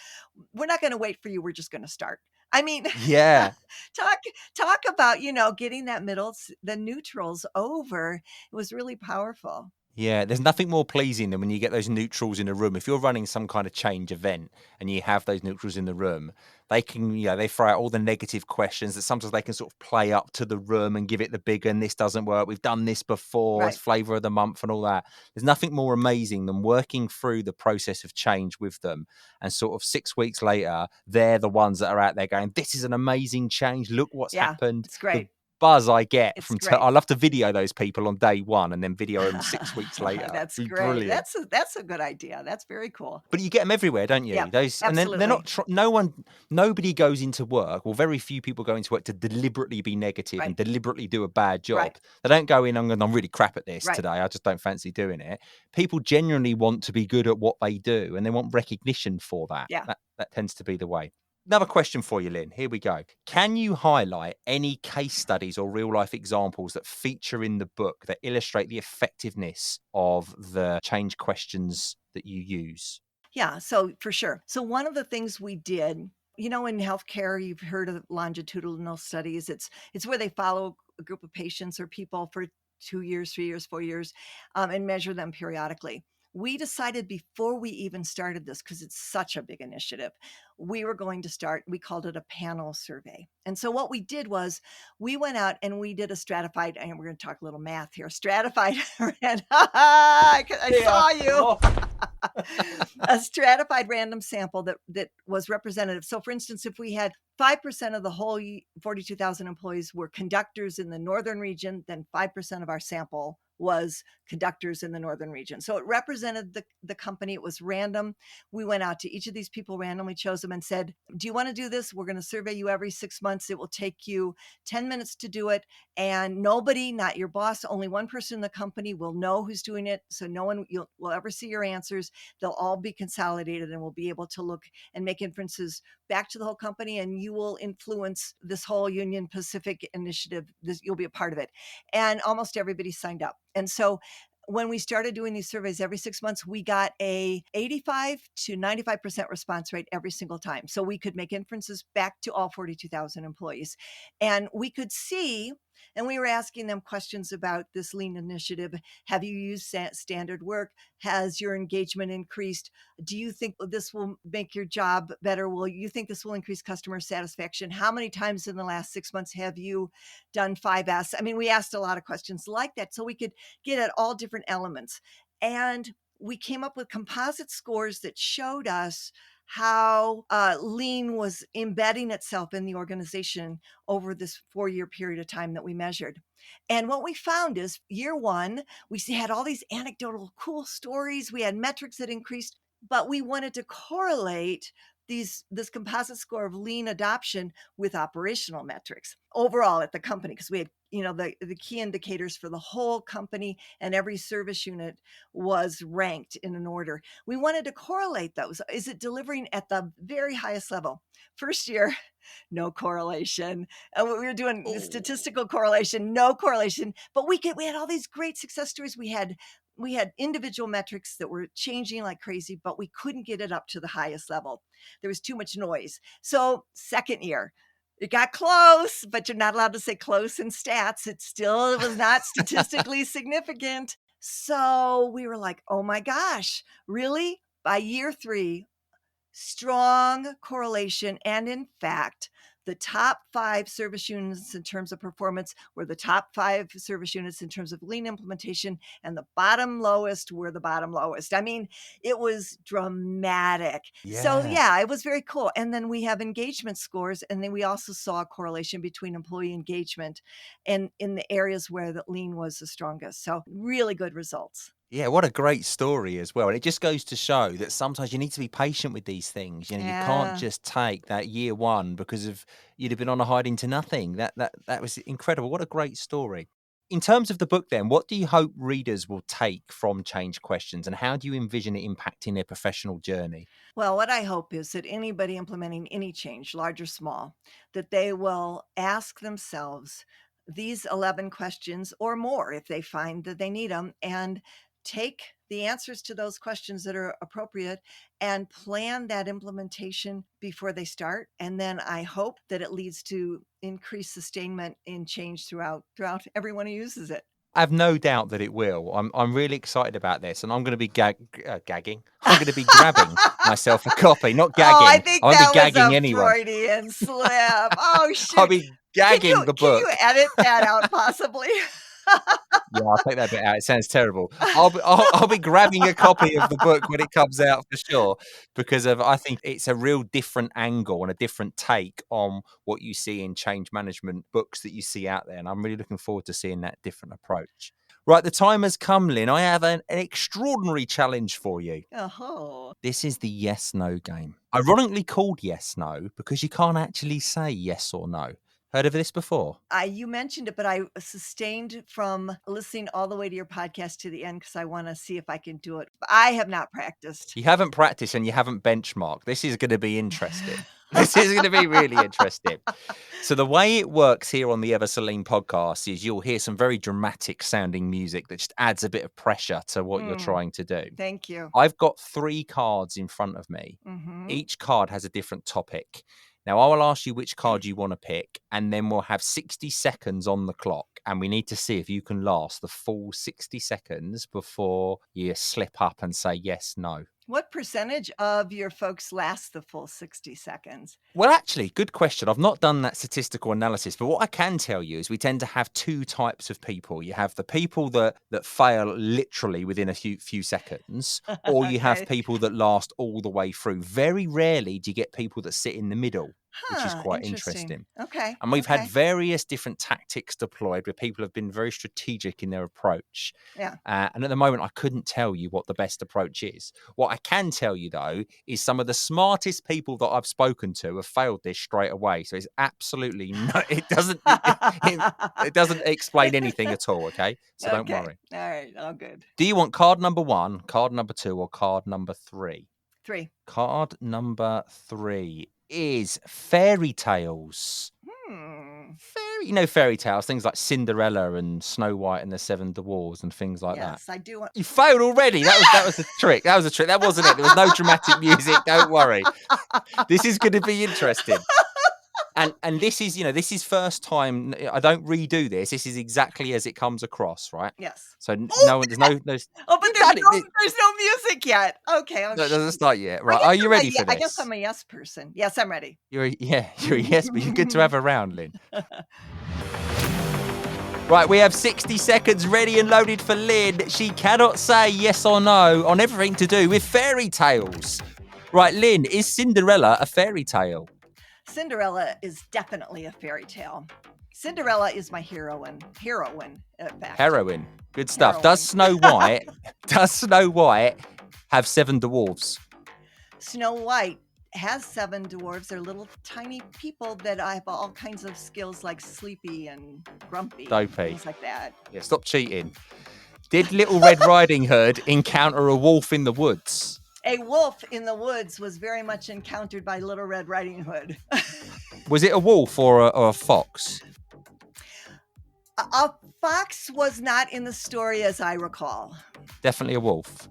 we're not going to wait for you. We're just going to start. I mean, Yeah. talk about, getting that the neutrals over. It was really powerful. Yeah, there's nothing more pleasing than when you get those neutrals in a room. If you're running some kind of change event and you have those neutrals in the room, they can, they throw out all the negative questions that sometimes they can sort of play up to the room and give it the big, and this doesn't work. We've done this before. Right. It's flavor of the month and all that. There's nothing more amazing than working through the process of change with them. And sort of 6 weeks later, they're the ones that are out there going, this is an amazing change. Look what's happened. It's great. Buzz I get It's from great. I love to video those people on day one and then video them 6 weeks later. That's great. Brilliant. That's a good idea. That's very cool. But you get them everywhere, don't you? Yeah, those, and then they're not. Nobody goes into work, or very few people go into work to deliberately be negative and deliberately do a bad job. Right. They don't go in. I'm really crap at this today. I just don't fancy doing it. People genuinely want to be good at what they do, and they want recognition for that. Yeah. That tends to be the way. Another question for you, Lynn. Here we go. Can you highlight any case studies or real life examples that feature in the book that illustrate the effectiveness of the change questions that you use? Yeah, so for sure. So one of the things we did, in healthcare, you've heard of longitudinal studies. It's where they follow a group of patients or people for 2 years, 3 years, 4 years, and measure them periodically. We decided before we even started this, because it's such a big initiative, we were going to start, we called it a panel survey. And so what we did was we went out and we did a stratified, and we're going to talk a little math here, stratified, I saw you. A stratified random sample that was representative. So for instance, if we had 5% of the whole 42,000 employees were conductors in the northern region, then 5% of our sample was conductors in the northern region. So it represented the company. It was random. We went out to each of these people, randomly chose them and said, do you want to do this? We're going to survey you every 6 months. It will take you 10 minutes to do it. And nobody, not your boss, only one person in the company will know who's doing it. So no one will ever see your answers. They'll all be consolidated, and we'll be able to look and make inferences back to the whole company, and you will influence this whole Union Pacific initiative. You'll be a part of it. And almost everybody signed up. And so when we started doing these surveys every 6 months, we got a 85 to 95% response rate every single time. So we could make inferences back to all 42,000 employees. And we could see, and we were asking them questions about this Lean initiative. Have you used standard work? Has your engagement increased? Do you think this will make your job better? Will you think this will increase customer satisfaction? How many times in the last 6 months have you done 5S? I mean, we asked a lot of questions like that so we could get at all different elements. And we came up with composite scores that showed us how Lean was embedding itself in the organization over this 4-year period of time that we measured. And what we found is year one, we had all these anecdotal cool stories. We had metrics that increased, but we wanted to correlate this composite score of lean adoption with operational metrics overall at the company, because we had, the key indicators for the whole company, and every service unit was ranked in an order. We wanted to correlate those. Is it delivering at the very highest level? First year, no correlation. And we were doing the statistical correlation, no correlation. But we had all these great success stories. We had individual metrics that were changing like crazy, but we couldn't get it up to the highest level. There was too much noise. So second year, it got close, but you're not allowed to say close in stats. It was not statistically significant. So we were like, oh my gosh, really? By year 3, strong correlation. And in fact, the top 5 service units in terms of performance were the top 5 service units in terms of lean implementation, and the bottom lowest were the bottom lowest. I mean, it was dramatic. Yeah. So yeah, it was very cool. And then we have engagement scores, and then we also saw a correlation between employee engagement and in the areas where the lean was the strongest. So really good results. Yeah, what a great story as well. And it just goes to show that sometimes you need to be patient with these things. You can't just take that year 1 because you'd have been on a hiding to nothing. That was incredible. What a great story. In terms of the book then, what do you hope readers will take from Change Questions, and how do you envision it impacting their professional journey? Well, what I hope is that anybody implementing any change, large or small, that they will ask themselves these 11 questions or more if they find that they need them, and take the answers to those questions that are appropriate and plan that implementation before they start. And then I hope that it leads to increased sustainment in change throughout everyone who uses it. I have no doubt that it will. I'm really excited about this, and I'm going to be gagging. I'm going to be grabbing myself a copy, not gagging. Oh, I think I'm that be gagging was a anyone. Freudian slip. Oh, shoot. I'll be gagging the book. Can you edit that out possibly? Yeah, I'll take that bit out. It sounds terrible. I'll be grabbing a copy of the book when it comes out for sure, because I think it's a real different angle and a different take on what you see in change management books that you see out there. And I'm really looking forward to seeing that different approach. Right, the time has come, Lynn. I have an extraordinary challenge for you. Oh. This is the yes-no game. Ironically called yes-no because you can't actually say yes or no. Heard of this before? You mentioned it, but I sustained from listening all the way to your podcast to the end because I want to see if I can do it. I have not practiced. You haven't practiced and you haven't benchmarked. This is going to be interesting. This is going to be really interesting. So the way it works here on the Ever So Lean podcast is you'll hear some very dramatic sounding music that just adds a bit of pressure to what you're trying to do. Thank you. I've got 3 cards in front of me. Mm-hmm. Each card has a different topic. Now, I will ask you which card you want to pick, and then we'll have 60 seconds on the clock, and we need to see if you can last the full 60 seconds before you slip up and say yes, no. What percentage of your folks last the full 60 seconds? Well, actually, good question. I've not done that statistical analysis, but what I can tell you is we tend to have 2 types of people. You have the people that fail literally within a few seconds, or you have people that last all the way through. Very rarely do you get people that sit in the middle, which is quite interesting. Okay. And we've had various different tactics deployed where people have been very strategic in their approach. Yeah. And at the moment, I couldn't tell you what the best approach is. What I can tell you, though, is some of the smartest people that I've spoken to have failed this straight away. So it's absolutely it doesn't explain anything at all. Okay. So don't worry. All right. All good. Do you want card number 1, card number 2, or card number 3? 3. Card number 3 is fairy tales. Fairy tales, things like Cinderella and Snow White and the 7 Dwarfs and things like that. Yes, I do want. You failed already. That was a trick. That was a trick. That wasn't it. There was no dramatic music. Don't worry. This is going to be interesting. And this is first time. I don't redo this. This is exactly as it comes across, right? Yes. So there's no. Oh, but there's no music yet. Okay. No, it doesn't start yet. Right? Are you ready for this? I guess I'm a yes person. Yes, I'm ready. You're a yes, but you're good to have around, Lynn. Right, we have 60 seconds ready and loaded for Lynn. She cannot say yes or no on everything to do with fairy tales. Right, Lynn, is Cinderella a fairy tale? Cinderella is definitely a fairy tale. Cinderella is my heroine, in fact. Heroine. Good stuff. Heroine. Does Snow White have 7 dwarfs? Snow White has 7 dwarves. They're little tiny people that have all kinds of skills like sleepy and grumpy, Dopey. things like that. Yeah, stop cheating. Did Little Red Riding Hood encounter a wolf in the woods? A wolf in the woods was very much encountered by Little Red Riding Hood. Was it a wolf or a fox? A fox was not in the story as I recall. Definitely a wolf.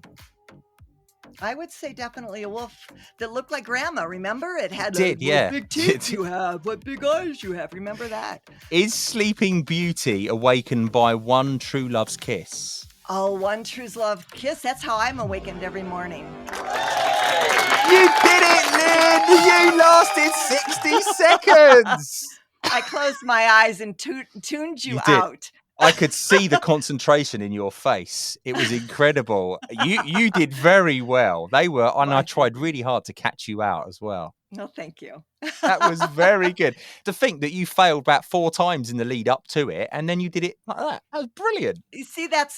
I would say definitely a wolf that looked like Grandma. Remember? It had Did, yeah. What big teeth you have, what big eyes you have. Remember that? Is Sleeping Beauty awakened by one true love's kiss? Oh, one true love kiss. That's how I'm awakened every morning. You did it, Lynn! You lasted 60 seconds! I closed my eyes and tuned you did. out. I could see the concentration in your face. It was incredible. You did very well. They were, and I tried really hard to catch you out as well. No, thank you. That was very good. To think that you failed about 4 times in the lead up to it, and then you did it like that. That was brilliant. You see, that's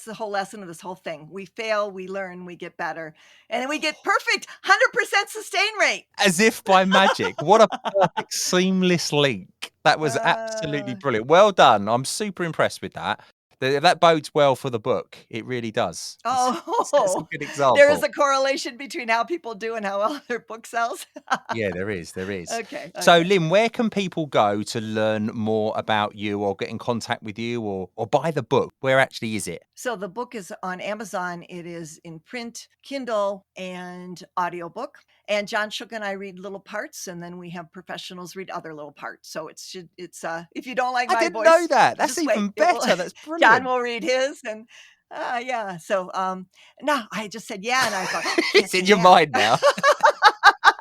the whole lesson of this whole thing. We fail, we learn, we get better, and then we get perfect 100% sustain rate. As if by magic. What a perfect seamless link. That was absolutely brilliant. Well done. I'm super impressed with that. That bodes well for the book. It really does. That's a good example. There is a correlation between how people do and how well their book sells. Yeah, there is. Okay. So, Lynn, where can people go to learn more about you or get in contact with you or buy the book? Where actually is it? So the book is on Amazon. It is in print, Kindle, and audiobook. And John Shook and I read little parts, and then we have professionals read other little parts. So it's if you don't like my voice, I didn't know that. That's even better. That's brilliant. John will read his, and yeah. So no, I just said yeah, and I thought it's in your mind now.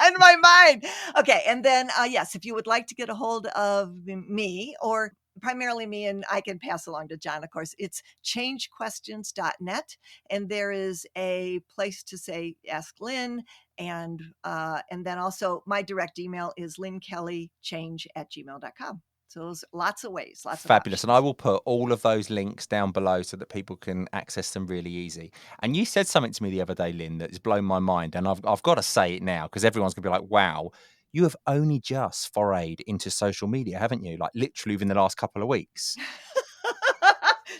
In my mind. Okay, and then yes, if you would like to get a hold of me or primarily me, and I can pass along to John, of course, it's changequestions.net. And there is a place to say, ask Lynn. And then also my direct email is lynnkellychange@gmail.com. So those lots of ways, lots of fabulous. options. And I will put all of those links down below so that people can access them really easy. And you said something to me the other day, Lynn, that has blown my mind. And I've got to say it now because everyone's going to be like, wow, you have only just forayed into social media, haven't you? Like literally within the last couple of weeks.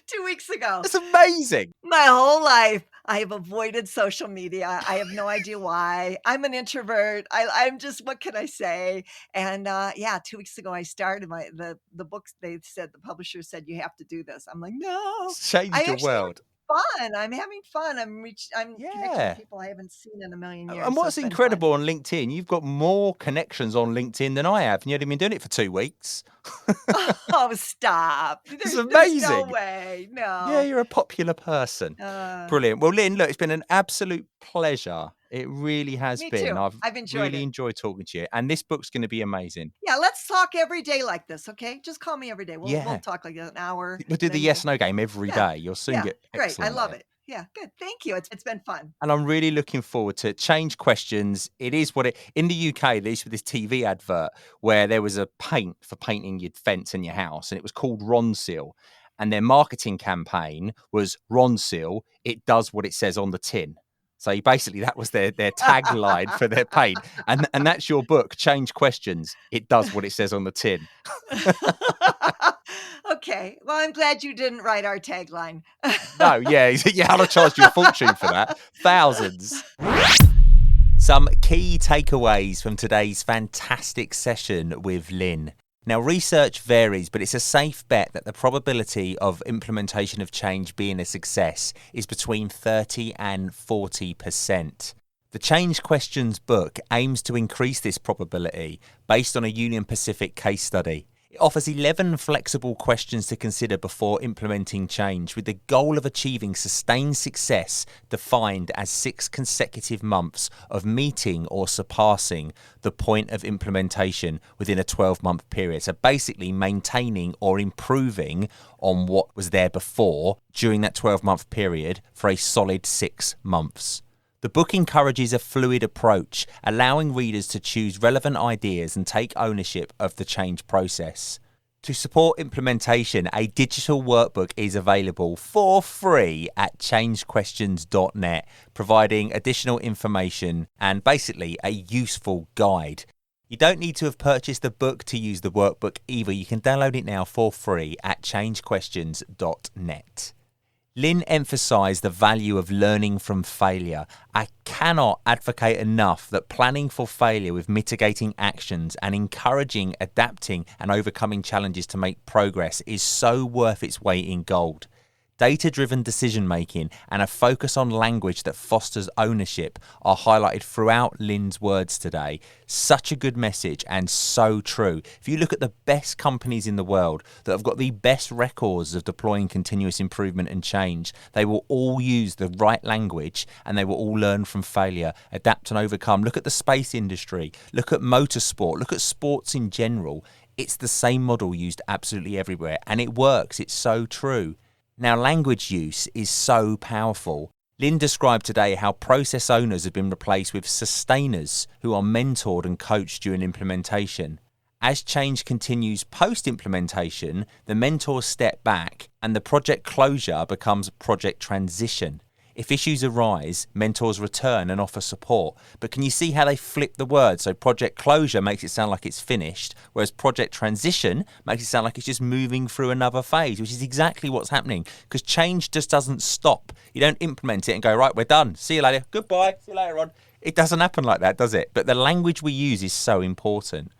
2 weeks ago. That's amazing. My whole life, I have avoided social media. I have no idea why. I'm an introvert. I'm just, what can I say? And 2 weeks ago, I started the books. They said, the publisher said, you have to do this. I'm like, no. It's changed your world. Fun. I'm having fun. I'm connecting with people I haven't seen in a million years. And what's incredible on LinkedIn, you've got more connections on LinkedIn than I have. And you've only been doing it for 2 weeks. Oh, stop. It's amazing. There's no way. No. Yeah, you're a popular person. Brilliant. Well, Lynn, look, it's been an absolute pleasure. It really has been. Too. I've enjoyed enjoyed talking to you. And this book's going to be amazing. Yeah, let's talk every day like this, okay? Just call me every day. We'll talk like an hour. We'll do the yes-no game every day. You'll soon get great. I love it. Yeah, good. Thank you. It's been fun. And I'm really looking forward to Change Questions. It is what it in the UK, there used to be this TV advert where there was a paint for painting your fence in your house, and it was called Ronseal. And their marketing campaign was Ronseal, it does what it says on the tin. So basically that was their tagline for their paint. And that's your book, Change Questions. It does what it says on the tin. Okay. Well, I'm glad you didn't write our tagline. No, yeah. I'd have charged you a fortune for that. Thousands. Some key takeaways from today's fantastic session with Lynn. Now, research varies, but it's a safe bet that the probability of implementation of change being a success is between 30 and 40%. The Change Questions book aims to increase this probability based on a Union Pacific case study. It offers 11 flexible questions to consider before implementing change, with the goal of achieving sustained success defined as 6 consecutive months of meeting or surpassing the point of implementation within a 12-month period. So basically maintaining or improving on what was there before during that 12-month period for a solid 6 months. The book encourages a fluid approach, allowing readers to choose relevant ideas and take ownership of the change process. To support implementation, a digital workbook is available for free at changequestions.net, providing additional information and basically a useful guide. You don't need to have purchased the book to use the workbook either. You can download it now for free at changequestions.net. Lynn emphasised the value of learning from failure. I cannot advocate enough that planning for failure with mitigating actions and encouraging, adapting and overcoming challenges to make progress is so worth its weight in gold. Data-driven decision-making and a focus on language that fosters ownership are highlighted throughout Lynn's words today. Such a good message and so true. If you look at the best companies in the world that have got the best records of deploying continuous improvement and change, they will all use the right language and they will all learn from failure, adapt and overcome. Look at the space industry, look at motorsport, look at sports in general. It's the same model used absolutely everywhere and it works. It's so true. Now, language use is so powerful. Lynn described today how process owners have been replaced with sustainers who are mentored and coached during implementation. As change continues post-implementation, the mentors step back and the project closure becomes project transition. If issues arise, mentors return and offer support. But can you see how they flip the word? So project closure makes it sound like it's finished, whereas project transition makes it sound like it's just moving through another phase, which is exactly what's happening because change just doesn't stop. You don't implement it and go, right, we're done. See you later. Goodbye. See you later on. It doesn't happen like that, does it? But the language we use is so important.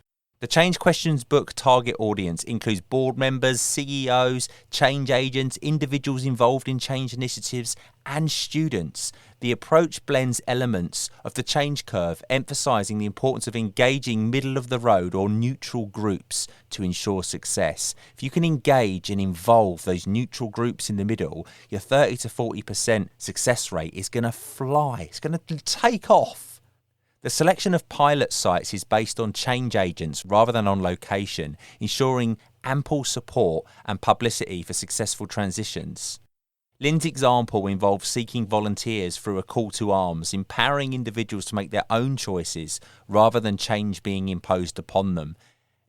The Change Questions book target audience includes board members, CEOs, change agents, individuals involved in change initiatives, and students. The approach blends elements of the change curve, emphasising the importance of engaging middle-of-the-road or neutral groups to ensure success. If you can engage and involve those neutral groups in the middle, your 30 to 40% success rate is going to fly. It's going to take off. The selection of pilot sites is based on change agents rather than on location, ensuring ample support and publicity for successful transitions. Lynn's example involves seeking volunteers through a call to arms, empowering individuals to make their own choices rather than change being imposed upon them.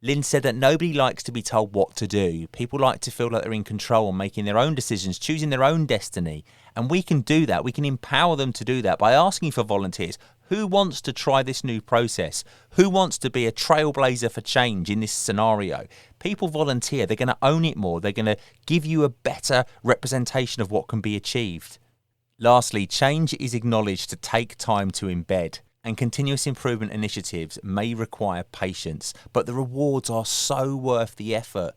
Lynn said that nobody likes to be told what to do. People like to feel like they're in control and making their own decisions, choosing their own destiny. And we can do that. We can empower them to do that by asking for volunteers. Who wants to try this new process? Who wants to be a trailblazer for change in this scenario? People volunteer. They're going to own it more. They're going to give you a better representation of what can be achieved. Lastly, change is acknowledged to take time to embed. And continuous improvement initiatives may require patience, but the rewards are so worth the effort.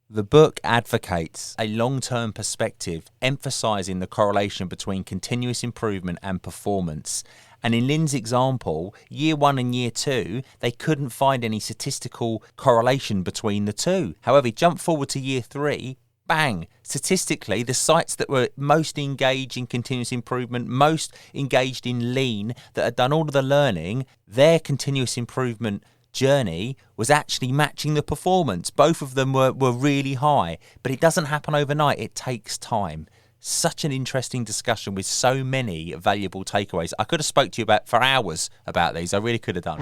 The book advocates a long-term perspective, emphasising the correlation between continuous improvement and performance. And in Lynn's example, year 1 and year 2, they couldn't find any statistical correlation between the two. However, jump forward to year 3, bang, statistically, the sites that were most engaged in continuous improvement, most engaged in lean, that had done all of the learning, their continuous improvement journey was actually matching the performance. Both of them were really high, but it doesn't happen overnight. It takes time. Such an interesting discussion with so many valuable takeaways. I could have spoke to you for hours about these. I really could have done.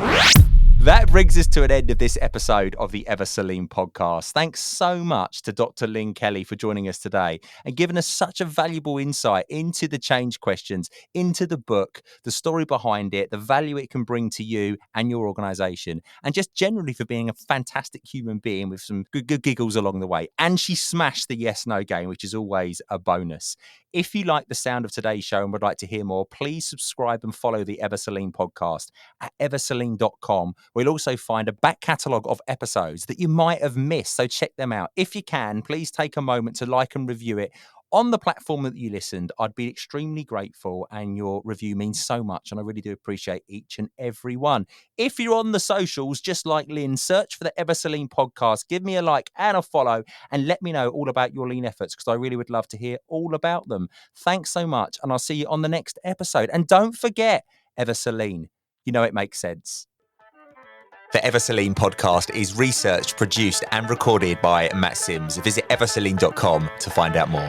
That brings us to an end of this episode of the Ever Celine podcast. Thanks so much to Dr. Lynn Kelley for joining us today and giving us such a valuable insight into the change questions, into the book, the story behind it, the value it can bring to you and your organisation, and just generally for being a fantastic human being with some good giggles along the way. And she smashed the yes-no game, which is always a bonus. If you like the sound of today's show and would like to hear more, please subscribe and follow the Ever Celine podcast at everceline.com. We'll also find a back catalogue of episodes that you might have missed, so check them out. If you can, please take a moment to like and review it on the platform that you listened. I'd be extremely grateful, and your review means so much, and I really do appreciate each and every one. If you're on the socials, just like Lynn, search for the Ever Celine podcast, give me a like and a follow, and let me know all about your lean efforts, because I really would love to hear all about them. Thanks so much, and I'll see you on the next episode. And don't forget, Ever Celine, you know it makes sense. The Ever Celine podcast is researched, produced and recorded by Matt Sims. Visit everceline.com to find out more.